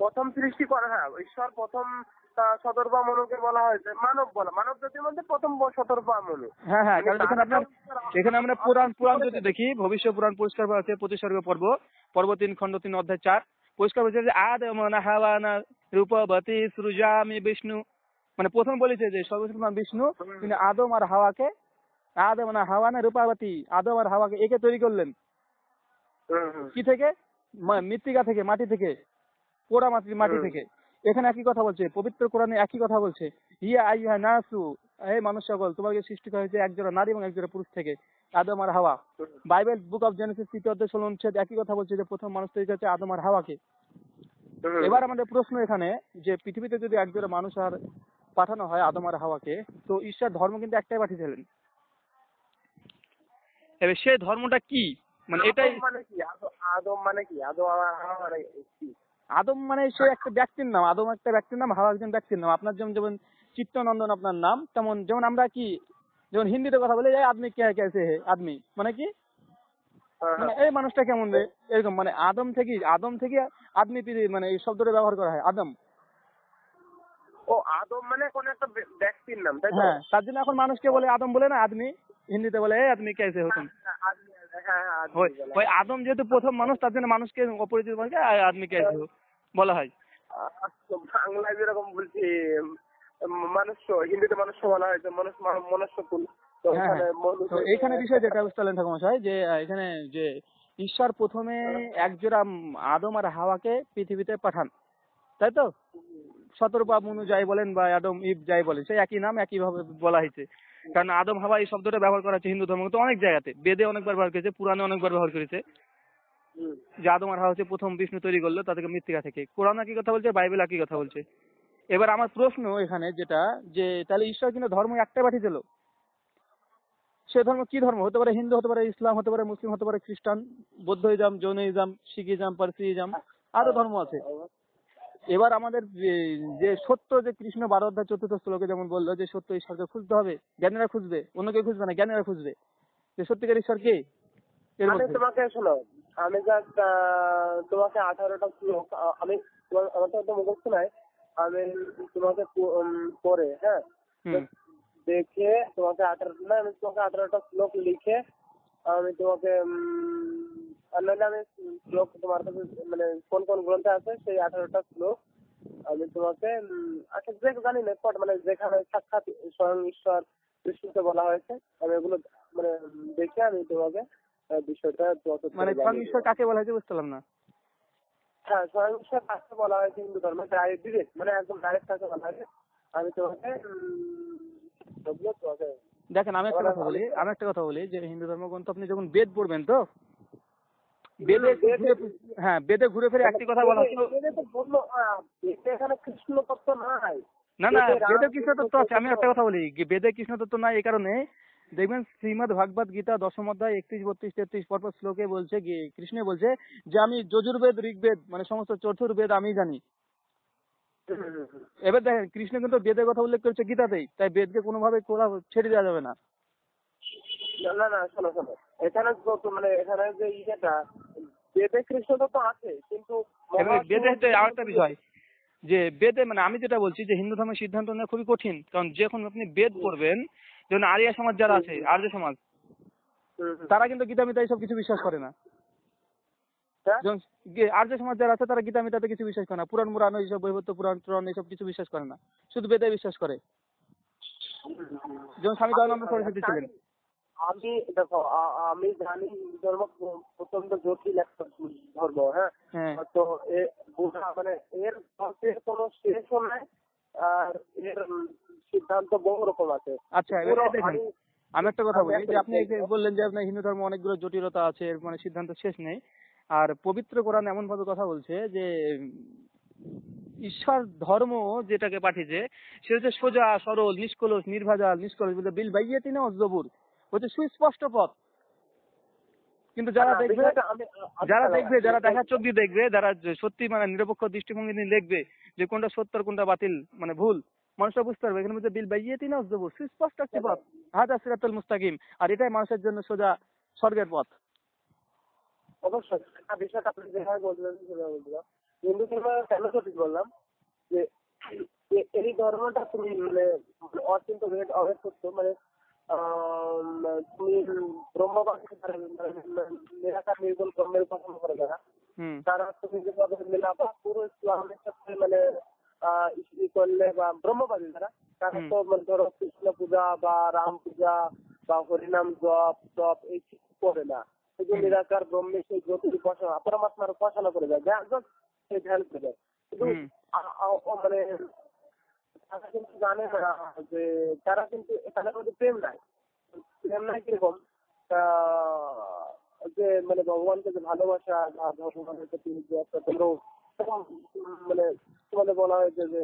S1: প্রথম সৃষ্টি করা, হ্যাঁ ঈশ্বর প্রথম শতরূপা মনুকে বলা হয়েছে মানব জাতির মধ্যে প্রথম শতরূপা মনু।
S2: হ্যাঁ, কারণ এখানে আমরা পুরাণ যদি দেখি, ভবিষ্য পুরাণ পরিষ্কার আছে 25 পর্ব 3 খণ্ড 3 অধ্যায় 4, পরিষ্কার বলছে যে আদম না হাওয়া না রূপবতী সৃজামি বিষ্ণু, মানে প্রথম বলেছে যে সর্বশ্রেষ্ঠ বিষ্ণু তিনি আদম আর হাওয়াকে, আদম না হাওয়া না রূপাবতী, আদম আর হাওয়াকে একে তৈরি করলেন কি থেকে? মৃত্তিকা থেকে, মাটি থেকে, পোড়া মাটি থেকে। এখানে একই কথা বলছে, পবিত্র কোরআনে একই কথা বলছে, ইয়া আইয়ুহা নাসু, হে মানুষ সকল, তোমাকে সৃষ্টি করা হয়েছে একজোড়া নারী এবং একজোড়া পুরুষ থেকে, আদম আর হাওয়া। বাইবেল বুক অফ জেনেসিস 3 অধ্যায় 16 অনুচ্ছেদ একই কথা বলছে যে প্রথম মানুষ তৈরি হচ্ছে আদম আর হাওয়াকে। এবার আমাদের প্রশ্ন এখানে যে পৃথিবীতে যদি একজোড়া মানুষ আর পাঠানো হয় আদম আর হাওয়াকে, তো ঈশ্বর ধর্ম কিন্তু একটাই পাঠিয়েছিলেন। এবার সেই ধর্মটা কি, মানে এটাই
S1: মানে কি আদম মানে কি? আদম আর হাওয়া মানে কি?
S2: আদম মানে সে একটা ব্যক্তির নাম, আদম একটা ব্যক্তির নাম, হাওয়া একজন ব্যক্তির নাম। আপনার যেমন যেমন চিত্তনন্দন আপনার নাম, তেমন যেমন আমরা কি যেমন হিন্দিতে কথা বলি এই আদমি কে কেসে হে, আদমি মানে কি, মানে এই মানুষটা কেমন রে, এরকম। মানে আদম থেকে আদমি মানে এই শব্দটা ব্যবহার করা হয়, আদম।
S1: ও আদম মানে কোন একটা ব্যক্তির নাম, তাই তো?
S2: হ্যাঁ, তার জন্য এখন মানুষকে বলে আদম বলে না, আদমি। হিন্দিতে বলে এই আদমি কেসে হো তুম। ওই আদম যেহেতু প্রথম মানুষ, তার জন্য মানুষকে অপরিচিত বলে আদমি কেসে হো বলা হয়।
S1: বাংলায় যেরকম বলছি মনুষ্য, হিন্দিতে মনুষ্য বলা হয়েছে, মনুষ্য কুল। তো
S2: এইখানে বিষয় যেটা বুঝতে ঠাকুরমশাই, যে এখানে যে ঈশ্বর প্রথমে একজোড়া আদম আর হাওয়াকে পৃথিবীতে পাঠান, তাই তো? শতরূপা মনু যাই বলেন বা আদম ইব যাই বলেন, সেই একই নাম একই ভাবে বলা হয়েছে। কারণ আদম হাওয়া এই শব্দটা ব্যবহার করা হচ্ছে হিন্দু ধর্ম তো অনেক জায়গাতে, বেদে অনেকবার ব্যবহার করেছে, পুরাণে অনেকবার ব্যবহার করেছে যে আদম আর হাওয়া হচ্ছে প্রথম বিষ্ণু তৈরি করলো তাদেরকে মৃত্তিকা থেকে। কোরআন একই কথা বলছে, বাইবেল একই কথা বলছে। এবার আমার প্রশ্ন এখানে যেটা, যে তাহলে ঈশ্বর কিন্তু ধর্ম একটাই পাঠিয়েছিল, সে ধর্ম কি ধর্ম হতে পারে? হিন্দু হতে পারে, ইসলাম হতে পারে, মুসলিম হতে পারে, খ্রিস্টান, বৌদ্ধইজম, জৈনইজম, শিখিজম, পারসিইজম, আরো ধর্ম আছে। এবার আমাদের যে সত্য, যে কৃষ্ণ 12 অধ্যায় 4 শ্লোকে যেমন বললো যে সত্য ঈশ্বরকে খুঁজতে হবে, জ্ঞানীরা খুঁজবে, অন্য কেউ খুঁজবে না, জ্ঞানীরা খুঁজবে যে সত্যিকার ঈশ্বর কে।
S1: আমি তোমাকে শোনো, আমি জাস্ট তোমাকে 18টা শ্লোক, আমি আমার তো মুখস্থ নাই, আমি তোমাকে পড়ে, হ্যাঁ, দেখে তোমাকে 18টা শ্লোক লিখে আমি তোমাকে আমি শ্লোক তোমার কাছে, মানে কোন কোন গ্রন্থে আছে সেই 18টা শ্লোক আমি তোমাকে আচ্ছা যে জানি না মানে যেখানে সাক্ষাৎ স্বয়ং ঈশ্বর কৃষ্ণকে বলা হয়েছে, আমি এগুলো মানে দেখে আমি তোমাকে বিষয়টা
S2: মানে স্বয়ং ঈশ্বর কাকে বলা হয়েছে বুঝতে পারলাম না।
S1: হ্যাঁ, স্বয়ং ঈশ্বর কাকে বলা হয়েছে হিন্দু ধর্মে ডিরেক্ট, মানে একদম ডাইরেক্ট কাকে বলা হয়েছে আমি তোমাকে
S2: দেখেন, আমি একটা কথা বলি যে হিন্দু ধর্মগ্রন্থ আপনি যখন বেদ পড়বেন, তো বেদে ঘুরে ফিরে একটি কথা বলা হচ্ছে,
S1: এখানে কৃষ্ণ তত্ত্ব নাই।
S2: না বেদে কৃষ্ণ তত্ত্ব আছে। আমি একটা কথা বলি, বেদে কৃষ্ণ তত্ত্ব নাই এই কারণে, দেখবেন শ্রীমদ ভাগবত গীতা 10ম অধ্যায় 31, 32, 33 পরপর শ্লোকে বলছে, কৃষ্ণ বলছে যে আমি যজুর্বেদ, ঋগ্বেদ মানে সমস্ত চতুর্বেদ আমি জানি। এবার দেখেন, কৃষ্ণ কিন্তু বেদের কথা উল্লেখ করেছে গীতাতেই, তাই বেদকে কোনোভাবে ছেড়ে দেওয়া যাবে না।
S1: না শোনো, এখানে মানে এখানে যে ইয়েটা বেদে কৃষ্ণ তত্ত্ব আছে, কিন্তু
S2: বেদে আরেকটা বিষয় যে বেদে, মানে আমি যেটা বলছি যে হিন্দু ধর্মের সিদ্ধান্ত নেওয়া খুবই কঠিন, কারণ যখন আপনি বেদ পড়বেন, যেমন আর্য সমাজ যারা আছে, আর্য সমাজ তারা কিন্তু গীতা মিতা এইসব কিছু বিশ্বাস করে না। আর্য সমাজ যারা আছে তারা গীতা মিতাতে কিছু বিশ্বাস করে না, পুরাণ মুরাণ এইসব বৈবত্য পুরাণ এইসব কিছু বিশ্বাস করে না, শুধু বেদে বিশ্বাস করে। যেমন স্বামী দয়ানন্দ সরস্বতী ছিলেন।
S1: আমি দেখো, আমি জানি হিন্দু ধর্ম প্রচন্ড জটিল একটা ধর্ম, হ্যাঁ, তো মানে এর কোনো শেষও নাই, আর এর সিদ্ধান্ত বহু রকম আছে।
S2: আচ্ছা, আমি একটা কথা বলি যে আপনি বললেন যে আপনার হিন্দু ধর্ম অনেকগুলো জটিলতা আছে, এর মানে সিদ্ধান্ত শেষ নেই। আর পবিত্র কোরআন এমন ভাবে কথা বলছে যে ঈশ্বর ধর্ম যেটাকে পাঠিয়েছে সেটা হচ্ছে সোজা সরল, নিষ্কলুষ, নির্ভেজাল, নিষ্কলুষ বলতে বিল বাইয়াতি না জবুর, হচ্ছে সুস্পষ্ট পথ। কিন্তু যারা দেখবে যারা দেখা চোখ দিয়ে দেখবে, যারা সত্যি মানে নিরপেক্ষ দৃষ্টিভঙ্গি নিয়ে দেখবে যে কোনটা সত্য আর কোনটা বাতিল মানে ভুল, মানুষরা বুঝতে পারবে এখানে মধ্যে বিল বাইয়াতি না জবুর, সুস্পষ্ট একটি পথ, হাদা সিরাতুল মুস্তাকিম, আর এটাই মানুষের জন্য সোজা স্বর্গের পথ।
S1: অবশ্যই বিষয়টা আপনি যেভাবে বললেন হিন্দু ধর্ম কেন সঠিক বললাম যে এই ধর্মটা তুমি মানে অচিন্ত অভেদ করছো, মানে তুমি ব্রহ্মবাদ নিরাকার নির্গুণ ব্রহ্মের উপাসনা করে যারা,
S2: হুম
S1: তারা তুমি যেভাবে মিলাবা পুরো ইসলামের সাথে মানে ই করলে বা ব্রহ্মবাদী তারা
S2: হুম
S1: তো মানে ধরো কৃষ্ণ পূজা বা রাম পূজা বা হরিনাম জপ টপ এই কিছু করে না, শুধু
S2: হুম
S1: নিরাকার ব্রহ্মে সেই জ্যোতির উপাসনা পরমাত্মার উপাসনা করে যায়, সেই ধ্যান করে যায়। কিন্তু
S2: হুম
S1: মানে তারা কিন্তু জানে না যে তারা কিন্তু এখানে মধ্যে প্রেম নাই। প্রেম নাই কিরকম যে মানে ভগবানকে যে ভালোবাসা বা ভগবানের প্রতি যে একটা তোমরা মানে তোমাদের বলা হয়েছে যে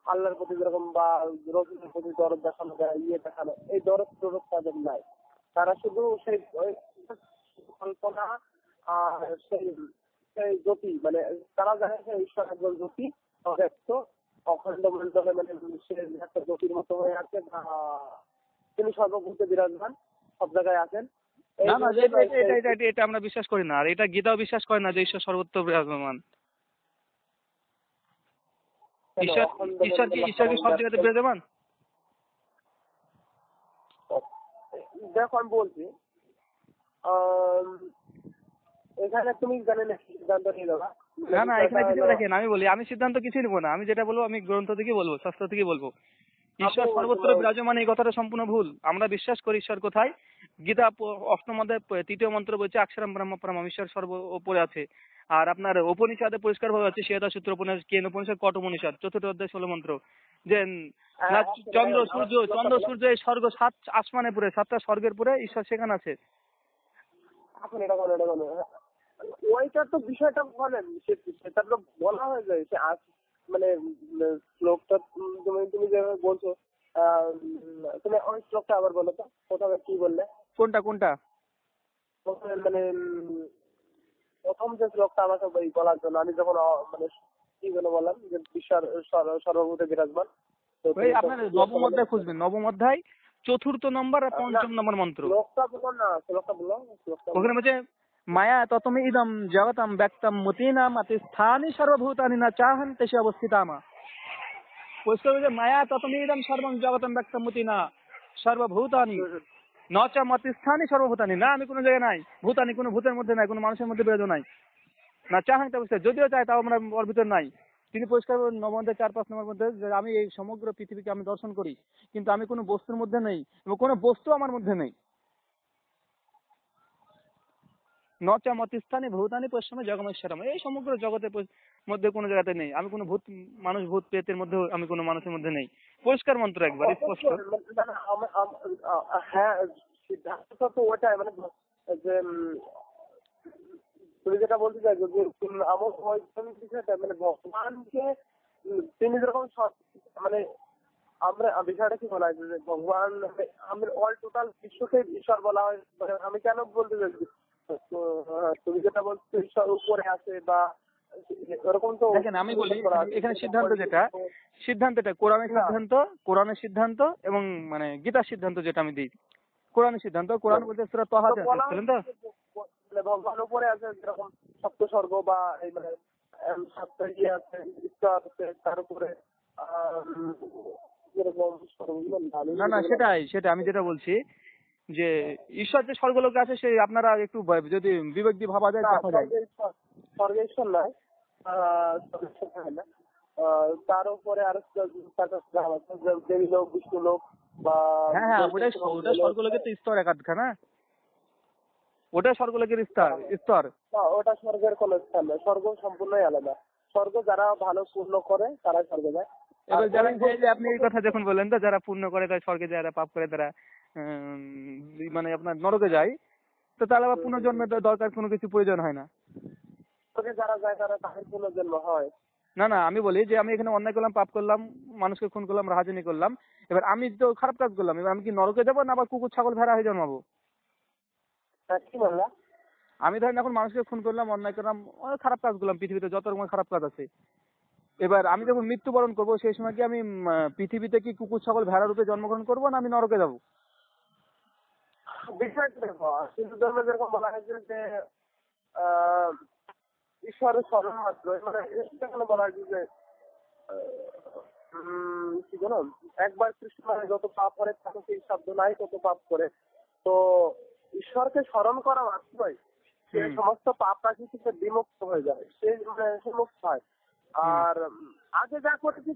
S1: আল্লাহর প্রতি যেরকম বা রসুলের প্রতি দরদ দেখানো যায়, দেখানো, এই দরদ তাদের নাই। তারা শুধু সেই কল্পনা আর সেই সেই জ্যোতি মানে তারা জানে যে ঈশ্বর একজন জ্যোতি ব্যক্ত অখণ্ড মন্ডলে মানে সে একটা জ্যোতির মতো হয়ে আছে বা তিনি সর্বভূতে বিরাজমান সব জায়গায় আছেন। এই
S2: না না,
S1: জন্য
S2: এটা এটা এটা এটা এটা আমরা বিশ্বাস করি না, আর এটা গীতাও বিশ্বাস করে না যে ঈশ্বর সর্বত্র বিরাজমান। ঈশ্বর
S1: অখণ্ড
S2: ঈশ্বর কি সব জায়গাতে
S1: মন্ডল
S2: বিরাজমান?
S1: দেখো আমি বলছি এখানে তুমি জানে না সিদ্ধান্ত নিয়ে দেবা
S2: না না,
S1: বিষয়টা
S2: এখানে কিছু
S1: হলো
S2: দেখেন, আমি বলি, আমি সিদ্ধান্ত কিছুই নেবো না, আমি যেটা বলবো আমি গ্রন্থ থেকে বলবো, শাস্ত্র থেকে বলবো। ঈশ্বর সর্বত্র বিরাজমান এই কথাটা সম্পূর্ণ ভুল। আমরা বিশ্বাস করি ঈশ্বর কোথায়। গীতা অষ্টম অধ্যায় তৃতীয় মন্ত্র বলছে অক্ষরম ব্রহ্ম পরমম, ঈশ্বর সর্ব উপরে আছে। আর আপনার উপনিষদে পরিষ্কার ভাবে আছে, শ্বেতা সূত্র উপনিষদ, কেন উপনিষদ, কট উপনিষদ, চতুর্থ অধ্যায় 16 মন্ত্র, যে না চন্দ্র সূর্য এই স্বর্গ 7 আসমানে পুরে, 7টা স্বর্গের পুরে ঈশ্বর সেখানে আছে।
S1: ওইটা তো বিষয়টা বলেন সেটা তো বলা হয়ে যায় সে মানে শ্লোকটা তুমি তুমি যেভাবে বলছো তুমি ওই শ্লোকটা আবার বলো তো প্রথমে কি বললে?
S2: কোনটা কোনটা?
S1: প্রথমে মানে প্রথম যে শ্লোকটা আমাকে বলার জন্য আমি যখন মানে কি যেন বললাম যে ঈশ্বর সর্বভূতে বিরাজমান, তো
S2: ওই আপনার নবম অধ্যায় খুঁজবেন, নবম অধ্যায় 4র্থ নম্বর আর 5ম নম্বর মন্ত্র।
S1: শ্লোকটা বলো না, শ্লোকটা বলো,
S2: ওখানে বলছে মায়া ততমি ইদম জগতম ব্যক্তম মতিনা মতি স্থানি সর্বভূতানি না চাহন তেসে অবস্থিতামা। পরিষ্কার বলছে মায়া ততমি ইদম সর্বম জগতম ব্যক্তম মতিনা সর্বভূতানি ন চা মতি স্থানি সর্বভূতানি, না আমি কোনো জায়গায় নাই, ভূতানি কোনো ভূতের মধ্যে নাই, কোনো মানুষের মধ্যে বিরাজ নাই, না চাহন তে যদিও চাই তাও আমরা ওর ভিতর নাই। তিনি পরিষ্কার নবম অধ্যায় 4-5 নম্বর মধ্যে যে আমি এই সমগ্র পৃথিবীকে আমি দর্শন করি, কিন্তু আমি কোনো বস্তুর মধ্যে নেই এবং কোনো বস্তু আমার মধ্যে নেই। নচা মতিস্থানে ভূতানি পশ্চিমে জগমেশ্বরম, এই সমগ্র জগতের মধ্যে কোনো জায়গাতে নেই, আমি কোনো ভূত প্রেতের মধ্যে, আমি কোনো মানুষের মধ্যে নেই। পরিষ্কার মন্ত্র, একবার স্পষ্ট।
S1: হ্যাঁ সিদ্ধান্ত তো ওটাই মানে যে তুমি যেটা বলতে চাইছো যে আমার বিষয়টা মানে ভগবানকে তিনি যেরকম মানে আমরা বিষয়টা কি বলা হয় যে ভগবান আমি অল টোটাল বিশ্বকে ঈশ্বর বলা হয়, মানে আমি কেন বলতে চাইছি তুমি যেটা বলছো ঈশ্বর উপরে আছে বা এরকম তো
S2: দেখেন আমি বলি, এখানে সিদ্ধান্তটা কোরআনের সিদ্ধান্ত এবং মানে গীতার সিদ্ধান্ত যেটা আমি দিই, কোরআনের সিদ্ধান্ত, কোরআন বলতে সূরা তাহাতে আছে, বুঝলেন তো?
S1: ভগবান উপরে আছে যেরকম সপ্তস্বর্গ বা এই মানে সাতটা ইয়ে আছে ঈশ্বর আছে তার উপরে
S2: না না, সেটাই আমি যেটা বলছি যে ঈশ্বর যে স্বর্গলোকে আছে, সেই আপনারা একটু যদি বিবেক দিয়ে ভাবা যায় দেখা যায়।
S1: স্বর্গেশ্বর নয়, তার উপরে আরো দেবী লোক, বিষ্ণু লোক বা
S2: হ্যাঁ ওটা স্বর্গলোকের তো স্তর এক আধখানা, ওটা স্বর্গলোকের স্তর।
S1: ওটা স্বর্গের কোন স্থান নয়, স্বর্গ সম্পূর্ণই আলাদা। স্বর্গ যারা ভালো পূর্ণ করে তারা স্বর্গে যায়।
S2: এবার যারা আপনি এই কথা যখন বললেন তো, যারা পুণ্য করে তারা স্বর্গে যায়, যারা পাপ করে তারা মানে আপনার নরকে যায়, তো তাহলে আবার পুনর্জন্মের দরকার কোনো কিছু প্রয়োজন হয় না।
S1: যারা যায় তারা তাদের পুনর্জন্ম হয়
S2: না না, আমি বলি যে আমি এখানে অন্যায় করলাম, পাপ করলাম, মানুষকে খুন করলাম, রাহাজানি করলাম, এবার আমি তো খারাপ কাজ করলাম, এবার আমি কি নরকে যাবো না আবার কুকুর ছাগল ভেড়া হয়ে জন্মাবো?
S1: কি বললা?
S2: আমি ধরেন এখন মানুষকে খুন করলাম, অন্যায় করলাম, অনেক খারাপ কাজ করলাম, পৃথিবীতে যত রকমের খারাপ কাজ আছে, এবার আমি যখন মৃত্যুবরণ করবো সেই সময় কি আমি পৃথিবীতে কি কুকুর ছাগল ভেড়া রূপে জন্মগ্রহণ করবো না আমি নরকে যাবো?
S1: বিষয়টা দেখো, হিন্দু ধর্মে যেরকম বলা হয়েছে যে ঈশ্বরের স্মরণ মাত্র, মানে সেখানে বলা হয়েছে যে কি জানো একবার কৃষ্ণ মানে যত পাপ করে তাকে সেই শব্দ নাই তত পাপ করে, তো ঈশ্বরকে স্মরণ করা মাত্রই সে সমস্ত পাপ রাশি থেকে বিমুক্ত হয়ে যায়, সে সে মুক্ত হয়। আর আগে যা করেছি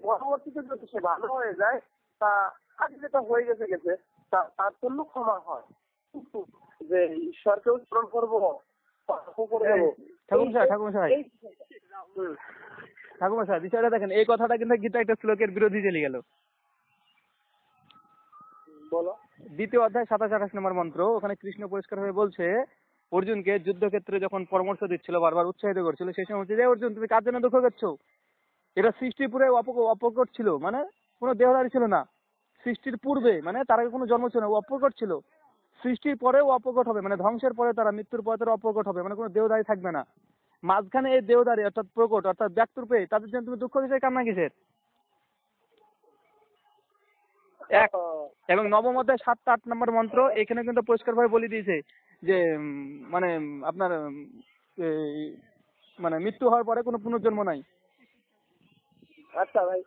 S1: পরবর্তীতে যদি সে ভালো হয়ে যায়, তা আগে যেটা হয়ে গেছে গেছে তার জন্য ক্ষমা হয়। কিন্তু যে ঈশ্বরকেও স্মরণ করবো, পাপও করে দেবো,
S2: ঠাকুমশাই বিষয়টা দেখেন, এই কথাটা কিন্তু গীতা একটা শ্লোকের বিরোধী চলে গেল।
S1: বলো।
S2: 2য় অধ্যায় 27-28 নম্বর মন্ত্র, ওখানে কৃষ্ণ পরিষ্কার হয়ে বলছে অর্জুনকে, যুদ্ধক্ষেত্রে যখন পরামর্শ দিচ্ছিল, বারবার উৎসাহিত করছিল, সেই সময় বলছে যে অর্জুন তুমি কার জন্য দুঃখ করছো? এটা সৃষ্টির পুরে অপ্রকট ছিল, মানে কোনো দেহধারী ছিল না। সৃষ্টির পূর্বে মানে তার আগে কোনো জন্ম ছিল না, ও অপ্রকট ছিল। সৃষ্টির পরেও অপ্রকট হবে, মানে ধ্বংসের পরে তারা, মৃত্যুর পরে তারা অপ্রকট হবে, মানে কোনো দেহধারী থাকবে না। মাঝখানে এই দেহধারী অর্থাৎ প্রকট অর্থাৎ ব্যক্ত রূপে, তাদের জন্য তুমি দুঃখ কিসের, কান্না কিসের? এক এবং 9ম অধ্যায় 7-8 নম্বর মন্ত্র, এখানে কিন্তু পরিষ্কার ভাবে বলে দিয়েছে যে মানে আপনার মানে মৃত্যু হওয়ার পরে কোনো পুনর্জন্ম নাই।
S1: আচ্ছা ভাই,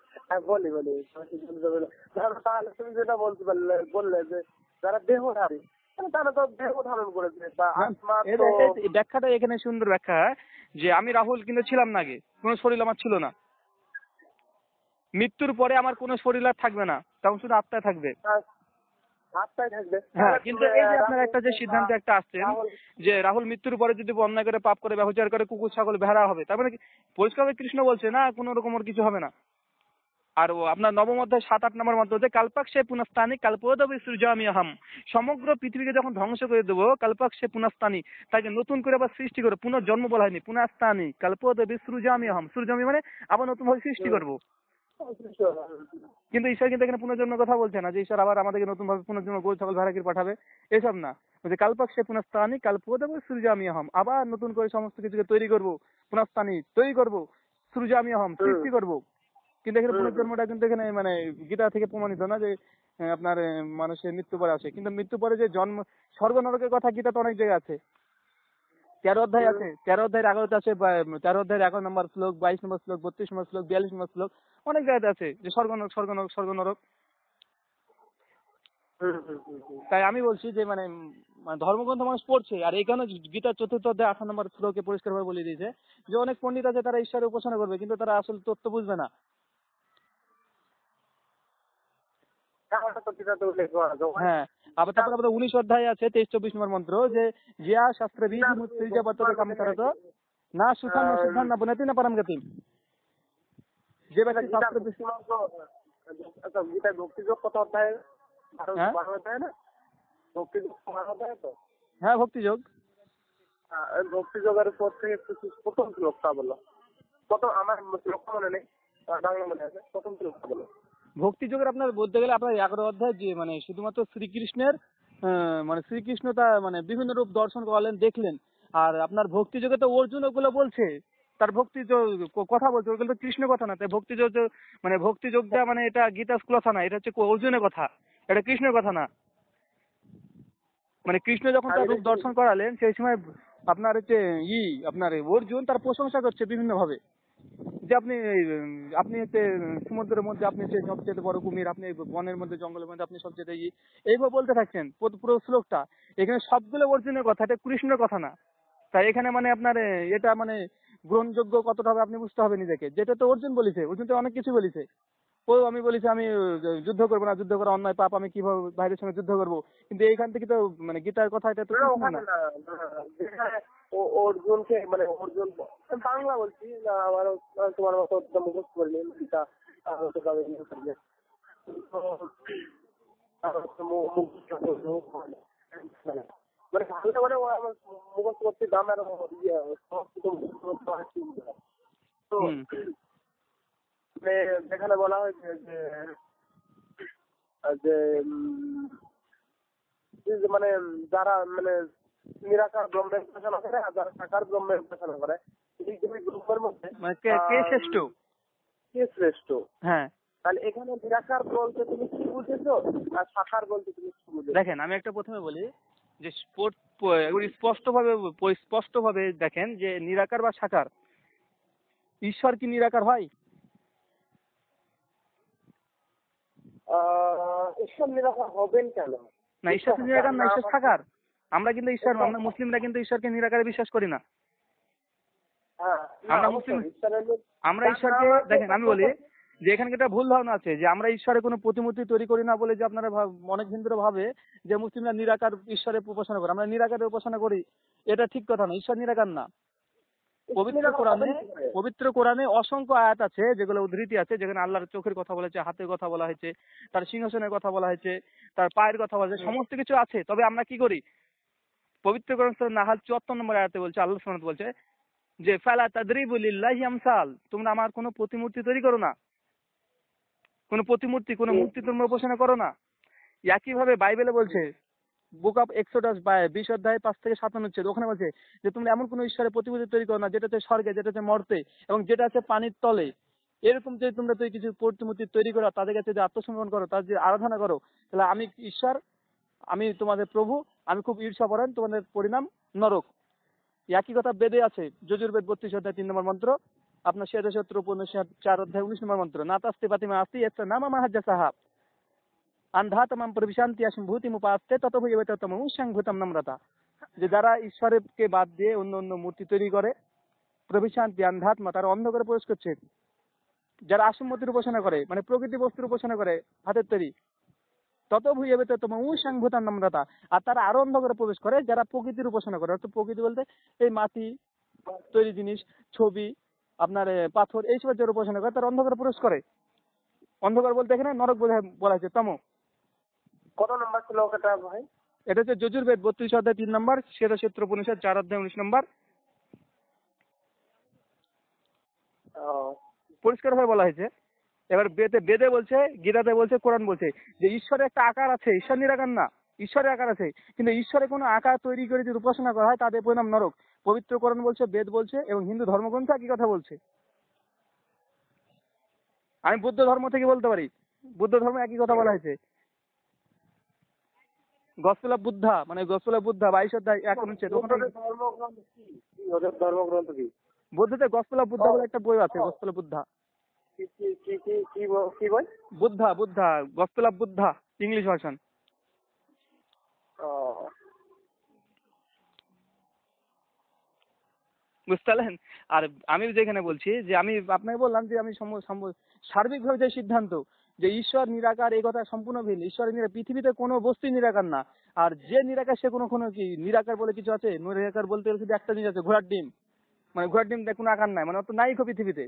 S1: বলি তাহলে তুমি যেটা বললে যে যারা দেহধারী, তারা তো দেহ ধারণ করেছে, বা আত্মা তো।
S2: ব্যাখ্যাটা এখানে সুন্দর ব্যাখ্যা, যে আমি রাহুল কিন্তু ছিলাম না, আগে কোনো শরীর আমার ছিল না, মৃত্যুর পরে আমার কোনো শরীর আর থাকবে না, তখন শুধু আত্মা থাকবে।
S1: আত্মাই থাকবে।
S2: হ্যাঁ, কিন্তু এই যে আপনার একটা যে সিদ্ধান্ত একটা আসছেন যে রাহুল মৃত্যুর পরে যদি অন্যায় করে, পাপ করে, ব্যবচার করে, কুকুর ছাগল ভেড়া হবে, তার মানে পরিষ্কার কৃষ্ণ বলছে না কোনো রকম ওর কিছু হবে না। আর আপনার 9ম অধ্যায় 7-8 নম্বর মন্ত্র, যে কাল্পাক্ষে পুনঃস্থানী কাল্পোদবি সৃজামি আহম, সমগ্র পৃথিবীকে যখন ধ্বংস করে দেবো, কাল্পাক্ষে পুনঃস্থানী, তাকে নতুন করে আবার সৃষ্টি করে, পুনর্জন্ম বলা হয়নি, পুনঃস্থানী কাল্পোদবি সৃজামি আহম, সৃজামি মানে আবার নতুন ভাবে সৃষ্টি করবো। কিন্তু ঈশ্বর কিন্তু এখানে পুনর্জন্মের কথা বলছে না, যে ঈশ্বর আবার আমাদেরকে নতুন ভাবে পুনর্জন্ম গরু ছাগল ভেড়াকে পাঠাবে, এসব না। যে কাল্পাক্ষে পুনঃস্থানী কাল্পোদবি সৃজামি আহম, আবার নতুন করে সমস্ত কিছুকে তৈরি করবো, পুনঃস্থানী তৈরি করবো, সৃজামি আহম সৃষ্টি করবো। কিন্তু এখানে পুনর্জন্মটা কিন্তু এখানে মানে গীতা থেকে প্রমাণিত না যে আপনার মানুষের মৃত্যু পরে আসে। কিন্তু মৃত্যু পরে যে জন্ম, স্বর্গ নরকের কথা গীতাতে অনেক জায়গায় আছে। 13 অধ্যায় আছে, 13 অধ্যায়ের 11 আছে, 13 অধ্যায়ের 11 নম্বর শ্লোক, 22 নম্বর শ্লোক, 32 নম্বর শ্লোক, 42 নম্বর শ্লোক, অনেক জায়গাতে আছে যে স্বর্গ নরক, স্বর্গ নরক, স্বর্গ নরক। তাই আমি বলছি যে মানে ধর্মগ্রন্থ মানুষ পড়ছে, আর এখানে গীতার 4র্থ অধ্যায় 8 নম্বর শ্লোকে পরিষ্কার ভাবে বলে দিয়েছে যে অনেক পণ্ডিত আছে তারা ঈশ্বরের উপাসনা করবে, কিন্তু তারা আসল তত্ত্ব বুঝবে না। হ্যাঁ, আবার তারপরে আমাদের 19 অধ্যায় আছে 23-24 নম্বর মন্ত্র, যে জিয়া শাস্ত্রে বিধি বর্ততে কামতারত না সুখান না সুখান না বনেতি না পারাম গতি। যে ব্যক্তি শাস্ত্র
S1: গীতায় ভক্তিযোগ কত অধ্যায়? 12 অধ্যায় না? ভক্তিযোগ 12 অধ্যায় তো?
S2: হ্যাঁ, ভক্তিযোগ।
S1: ভক্তিযোগের পর থেকে প্রথম শ্লোকটা বলো। প্রথম, আমার শ্লোকটা মনে নেই, বাংলা মনে আছে, প্রথম শ্লোকটা বলো।
S2: ভক্তিযোগের আপনার বলতে গেলে আপনার 11 অধ্যায়, যে মানে শুধুমাত্র শ্রীকৃষ্ণের মানে শ্রীকৃষ্ণ তা মানে বিভিন্ন রূপ দর্শন করলেন, দেখলেন। আর আপনার ভক্তিযোগে তো অর্জুন ওগুলো বলছে, তার ভক্তি কথা বলছে, ওগুলো তো কৃষ্ণ কথা না। তাই ভক্তিযোগ মানে ভক্তিযোগটা মানে এটা গীতা কথা না, এটা হচ্ছে অর্জুনের কথা, এটা কৃষ্ণের কথা না। মানে কৃষ্ণ যখন তার রূপ দর্শন করালেন, সেই সময় আপনার হচ্ছে আপনার অর্জুন তার প্রশংসা করছে বিভিন্ন ভাবে, যে আপনি হচ্ছে সমুদ্রের মধ্যে আপনি হচ্ছে সবচেয়ে বড় কুমির, আপনি বনের মধ্যে জঙ্গলের মধ্যে আপনি সবচেয়ে এইভাবে বলতে থাকছেন পুরো শ্লোকটা। এখানে সবগুলো অর্জুনের কথা, এটা কৃষ্ণের কথা না। তাই এখানে মানে আপনার এটা মানে গ্রহণযোগ্য কতটা হবে আপনি বুঝতে হবে নিজেকে। যেটা তো অর্জুন বলেছে, অর্জুন তো অনেক কিছু বলেছে। আমি বলেছি আমি যুদ্ধ করবো না, যুদ্ধ করা অন্যায় পাপ, আমি কিভাবে ভাইদের সঙ্গে যুদ্ধ করবো। কিন্তু এইখান থেকে তো মানে গীতার কথা, এটা তো না।
S1: অর্জুনকে মানে অর্জুন বাংলা বলছি না, আমারও তোমার মতো মুখস্থ করলি গীতা মানে ভালো মানে মুখস্থ করছি দামের তো যেখানে বলা হয়েছে যে মানে যারা মানে নিরাকার ব্রহ্মের উপাসনা করে আর যারা সাকার ব্রহ্মের উপাসনা করে, এই দুই গ্রুপের মধ্যে
S2: কে শ্রেষ্ঠ?
S1: কে শ্রেষ্ঠ?
S2: হ্যাঁ,
S1: তাহলে এখানে নিরাকার বলতে তুমি কি বুঝেছো আর সাকার বলতে তুমি কি বুঝেছো?
S2: দেখেন, আমি একটা প্রথমে বলি যে স্পষ্ট ভাবে দেখেন যে নিরাকার বা সাকার, ঈশ্বর কি নিরাকার হয়?
S1: ঈশ্বর নিরাকার হবেন কেন?
S2: না, ঈশ্বর নিরাকার না, ঈশ্বর সাকার। আমরা কিন্তু ঈশ্বর, আমরা মুসলিমরা কিন্তু ঈশ্বরকে নিরাকারে বিশ্বাস করি না।
S1: হ্যাঁ, না,
S2: আমরা
S1: অবশ্যই
S2: মুসলিম,
S1: ঈশ্বরের লোক।
S2: আমরা ঈশ্বরকে দেখেন, আমি বলি যে এখানে একটা ভুল ধারণা আছে যে আমরা ঈশ্বরের কোনো প্রতিমূর্তি তৈরি করি না বলে যে আপনারা অনেক হিন্দুরা ভাবে যে মুসলিমরা নিরাকার ঈশ্বরের উপাসনা করে। আমরা নিরাকারের উপাসনা করি, এটা ঠিক কথা না। ঈশ্বর নিরাকার না। পবিত্র কোরআনে অসংখ্য আয়াত আছে যেগুলো উদ্ধৃতি আছে, যেখানে আল্লাহর চোখের কথা বলেছে, হাতের কথা বলা হয়েছে, তার সিংহাসনের কথা বলা হয়েছে, তার পায়ের কথা বলা হয়েছে, সমস্ত কিছু আছে। তবে আমরা কি করি, পবিত্র কোরআন সূরা নাহাল 74 নম্বর আয়াতে বলছে, আল্লাহ সুবহানাহু ওয়া তাআলা বলছে যে ফালা তাদরিবু লিল্লাহি আমসাল, তোমরা আমার কোনো প্রতিমূর্তি তৈরি করো না, কোনো প্রতিমূর্তি, কোনো মূর্তি তোমরা উপাসনা করো না। একই ভাবে বাইবেলে বলছে, বুক অফ এক্সোডাস 20 অধ্যায় 5 থেকে 57 হচ্ছে, ওখানে বলছে যে তোমরা এমন কোনো ঈশ্বরের প্রতিমূর্তি তৈরি করো না যেটা হচ্ছে স্বর্গে, যেটা হচ্ছে মর্তে, এবং যেটা আছে পানির তলে। এরকম যদি তোমরা কিছু প্রতিমূর্তি তৈরি করো, তাদের কাছে যে আত্মসমর্পণ করো, তাদের যে আরাধনা করো, তাহলে আমি ঈশ্বর, আমি তোমাদের প্রভু, আমি খুব ঈর্ষাপরায়ণ, তোমাদের পরিণাম নরক। একই কথা বেদে আছে, যজুর্বেদ 32 অধ্যায় 3 নম্বর মন্ত্র, আপনার 76 উপনিষদ 4 অধ্যায় 19 নম্বর মন্ত্র, নাতাস্তে পাতিমা আস্তি এত নামা মাহাজ্জা সাহাব আন্ধাতমাম প্রবিশান্তি আসম ভূতি মুপাস্তে তত ভূয়তে তম সংভূতম নম্রতা। যে যারা ঈশ্বরকে বাদ দিয়ে অন্য অন্য মূর্তি তৈরি করে, প্রবিশান্তি আন্ধাত্মা, তারা অন্ধকারে প্রবেশ করছে। যারা আসম্মতির উপাসনা করে, মানে প্রকৃতি বস্তুর উপাসনা করে হাতের তৈরি, তত ভূয়তে তম সংভূতম নম্রতা। আর তারা আরো অন্ধকারে প্রবেশ করে যারা প্রকৃতির উপাসনা করে। অর্থাৎ প্রকৃতি বলতে এই মাটি তৈরি জিনিস, ছবি, আপনার পাথর, এইসবের যারা উপাসনা করে তারা অন্ধকারে প্রবেশ করে। অন্ধকার বলতে এখানে নরক বলা হয়েছে, তম।
S1: কত নম্বর ছিল ওটা ভাই?
S2: এটা হচ্ছে যজুর্বেদ 32 অধ্যায় 3 নম্বর, 76 উপনিষদ 4 অধ্যায় 19 নম্বর। পরিষ্কার ভাবে বলা হয়েছে। এবার বেদে বলছে, গীতাতে বলছে, কোরআন বলছে যে ঈশ্বরের একটা আকার আছে, ঈশ্বর নিরাকার না, ঈশ্বরের আকার আছে, কিন্তু ঈশ্বরের কোনো আকার তৈরি করে যদি উপাসনা করা হয় তাদের পরিণাম নরক। পবিত্র কোরআন বলছে, বেদ বলছে, এবং হিন্দু ধর্মগ্রন্থ একই কথা বলছে। আমি বুদ্ধ ধর্ম থেকে বলতে পারি, বুদ্ধ ধর্ম একই কথা বলা হয়েছে। গসপেল অফ বুদ্ধা, মানে গসপেল অফ বুদ্ধা 22 অধ্যায় 1 অনুচ্ছেদ,
S1: ধর্মগ্রন্থ কি?
S2: বুদ্ধতে গসপেল অফ বুদ্ধা বলে একটা বই আছে, গসপেল অফ বুদ্ধা।
S1: কি বই?
S2: Buddha, gospel of Buddha, English version. বুঝতে পারলেন? আর আমি যেখানে বলছি যে আমি আপনাকে বললাম যে আমি সার্বিকভাবে যে সিদ্ধান্ত যে ঈশ্বর নিরাকার, এই কথা সম্পূর্ণ ভিন্ন। ঈশ্বরের পৃথিবীতে কোনো বস্তুই নিরাকার না। আর যে নিরাকার সে কোনো কি নিরাকার বলে কিছু আছে? নিরাকার বলতে গেলে শুধু একটা জিনিস আছে, ঘোড়ার ডিম। মানে ঘোড়ার ডিম কোনো আকার নাই, মানে অত নাই পৃথিবীতে,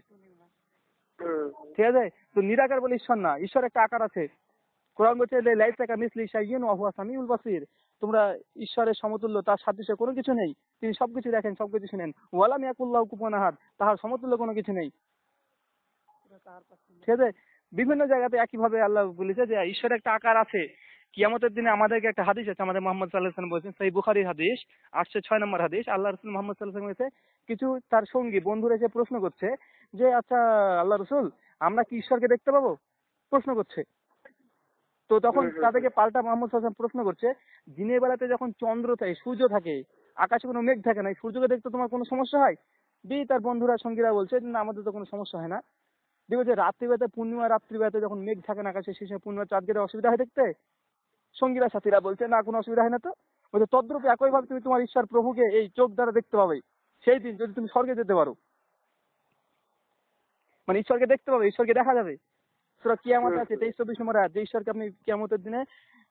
S2: ঠিক আছে? তো নিরাকার বলে ঈশ্বর না, ঈশ্বর একটা আকার আছে। কোরআন বলছে লাইসা কামিসলি শাইউন ওয়া হুয়া সামিউল বাসির, তোমরা ঈশ্বরের সমতুল্য, তার সাদৃশ্য কোনো কিছু নেই, তিনি সবকিছু দেখেন, সবকিছু শুনেন। ওয়ালাম ইয়াকুল্লাহু কুফুয়ান আহাদ, তাহার সমতুল্য কোনো কিছু নেই, ঠিক আছে? বিভিন্ন জায়গাতে একই ভাবে আল্লাহ বলেছে যে ঈশ্বরের একটা আকার আছে। কিয়ামতের দিনে আমাদেরকে একটা হাদিস আছে, আমাদের মুহাম্মদ সাল্লাল্লাহু আলাইহি ওয়াসাল্লাম বলেছেন, সহিহ বুখারীর হাদিস 806 নম্বর হাদিস, আল্লাহ রাসূল মুহাম্মদ সাল্লাল্লাহু আলাইহি ওয়াসাল্লাম বলেছে, কিছু তার সঙ্গী বন্ধুরা এসে প্রশ্ন করছে যে আচ্ছা আল্লাহ রাসূল, আমরা কি ঈশ্বরকে দেখতে পাবো? প্রশ্ন করছে। তো তখন তাদেরকে পাল্টা মুহাম্মদ সাল্লাল্লাহু আলাইহি ওয়াসাল্লাম প্রশ্ন করছে, দিনের বেলাতে যখন চন্দ্র থাকে, সূর্য থাকে, আকাশে কোনো মেঘ থাকে না, সূর্যকে দেখতে তোমার কোনো সমস্যা হয়? তার বন্ধুরা সঙ্গীরা বলছে না, আমাদের তো কোনো সমস্যা হয় না। দেখবে যে রাত্রিবেলাতে, পূর্ণিমা রাত্রিবেলাতে যখন মেঘ থাকে না আকাশে, সেই সময় পূর্ণিমা চাঁদকে অসুবিধা হয় দেখতে? সঙ্গীরা সাথীরা বলছে না, কোনো অসুবিধা হয় না। তো বলছে তদ্রূপ একইভাবে তুমি তোমার ঈশ্বর প্রভুকে এই চোখ দ্বারা দেখতে পাবে সেই দিন, যদি তুমি স্বর্গে যেতে পারো। মানে ঈশ্বরকে দেখতে পাবে, ঈশ্বরকে দেখা যাবে। সূরা কিয়ামত আছে 23-24 নম্বর আয়াত, যে ঈশ্বরকে আপনি কিয়ামতের দিনে,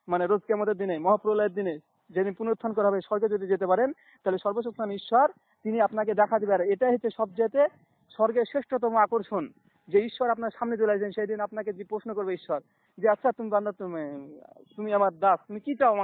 S2: মানে রোজ কিয়ামতের দিনে, মহাপ্রলয়ের দিনে, যেদিন পুনরুত্থান করা হবে, স্বর্গে যদি যেতে পারেন, তাহলে সর্বশক্তিমান ঈশ্বর তিনি আপনাকে দেখা দিবে। আর এটাই হচ্ছে সবচেয়ে স্বর্গের শ্রেষ্ঠতম আকর্ষণ, যে ঈশ্বর আপনার সামনে চলে আসবেন। সেই দিন আপনাকে যে প্রশ্ন করবে ঈশ্বর যে আচ্ছা তুমি বান্দা, তুমি আমার দাস, তুমি কি চাও?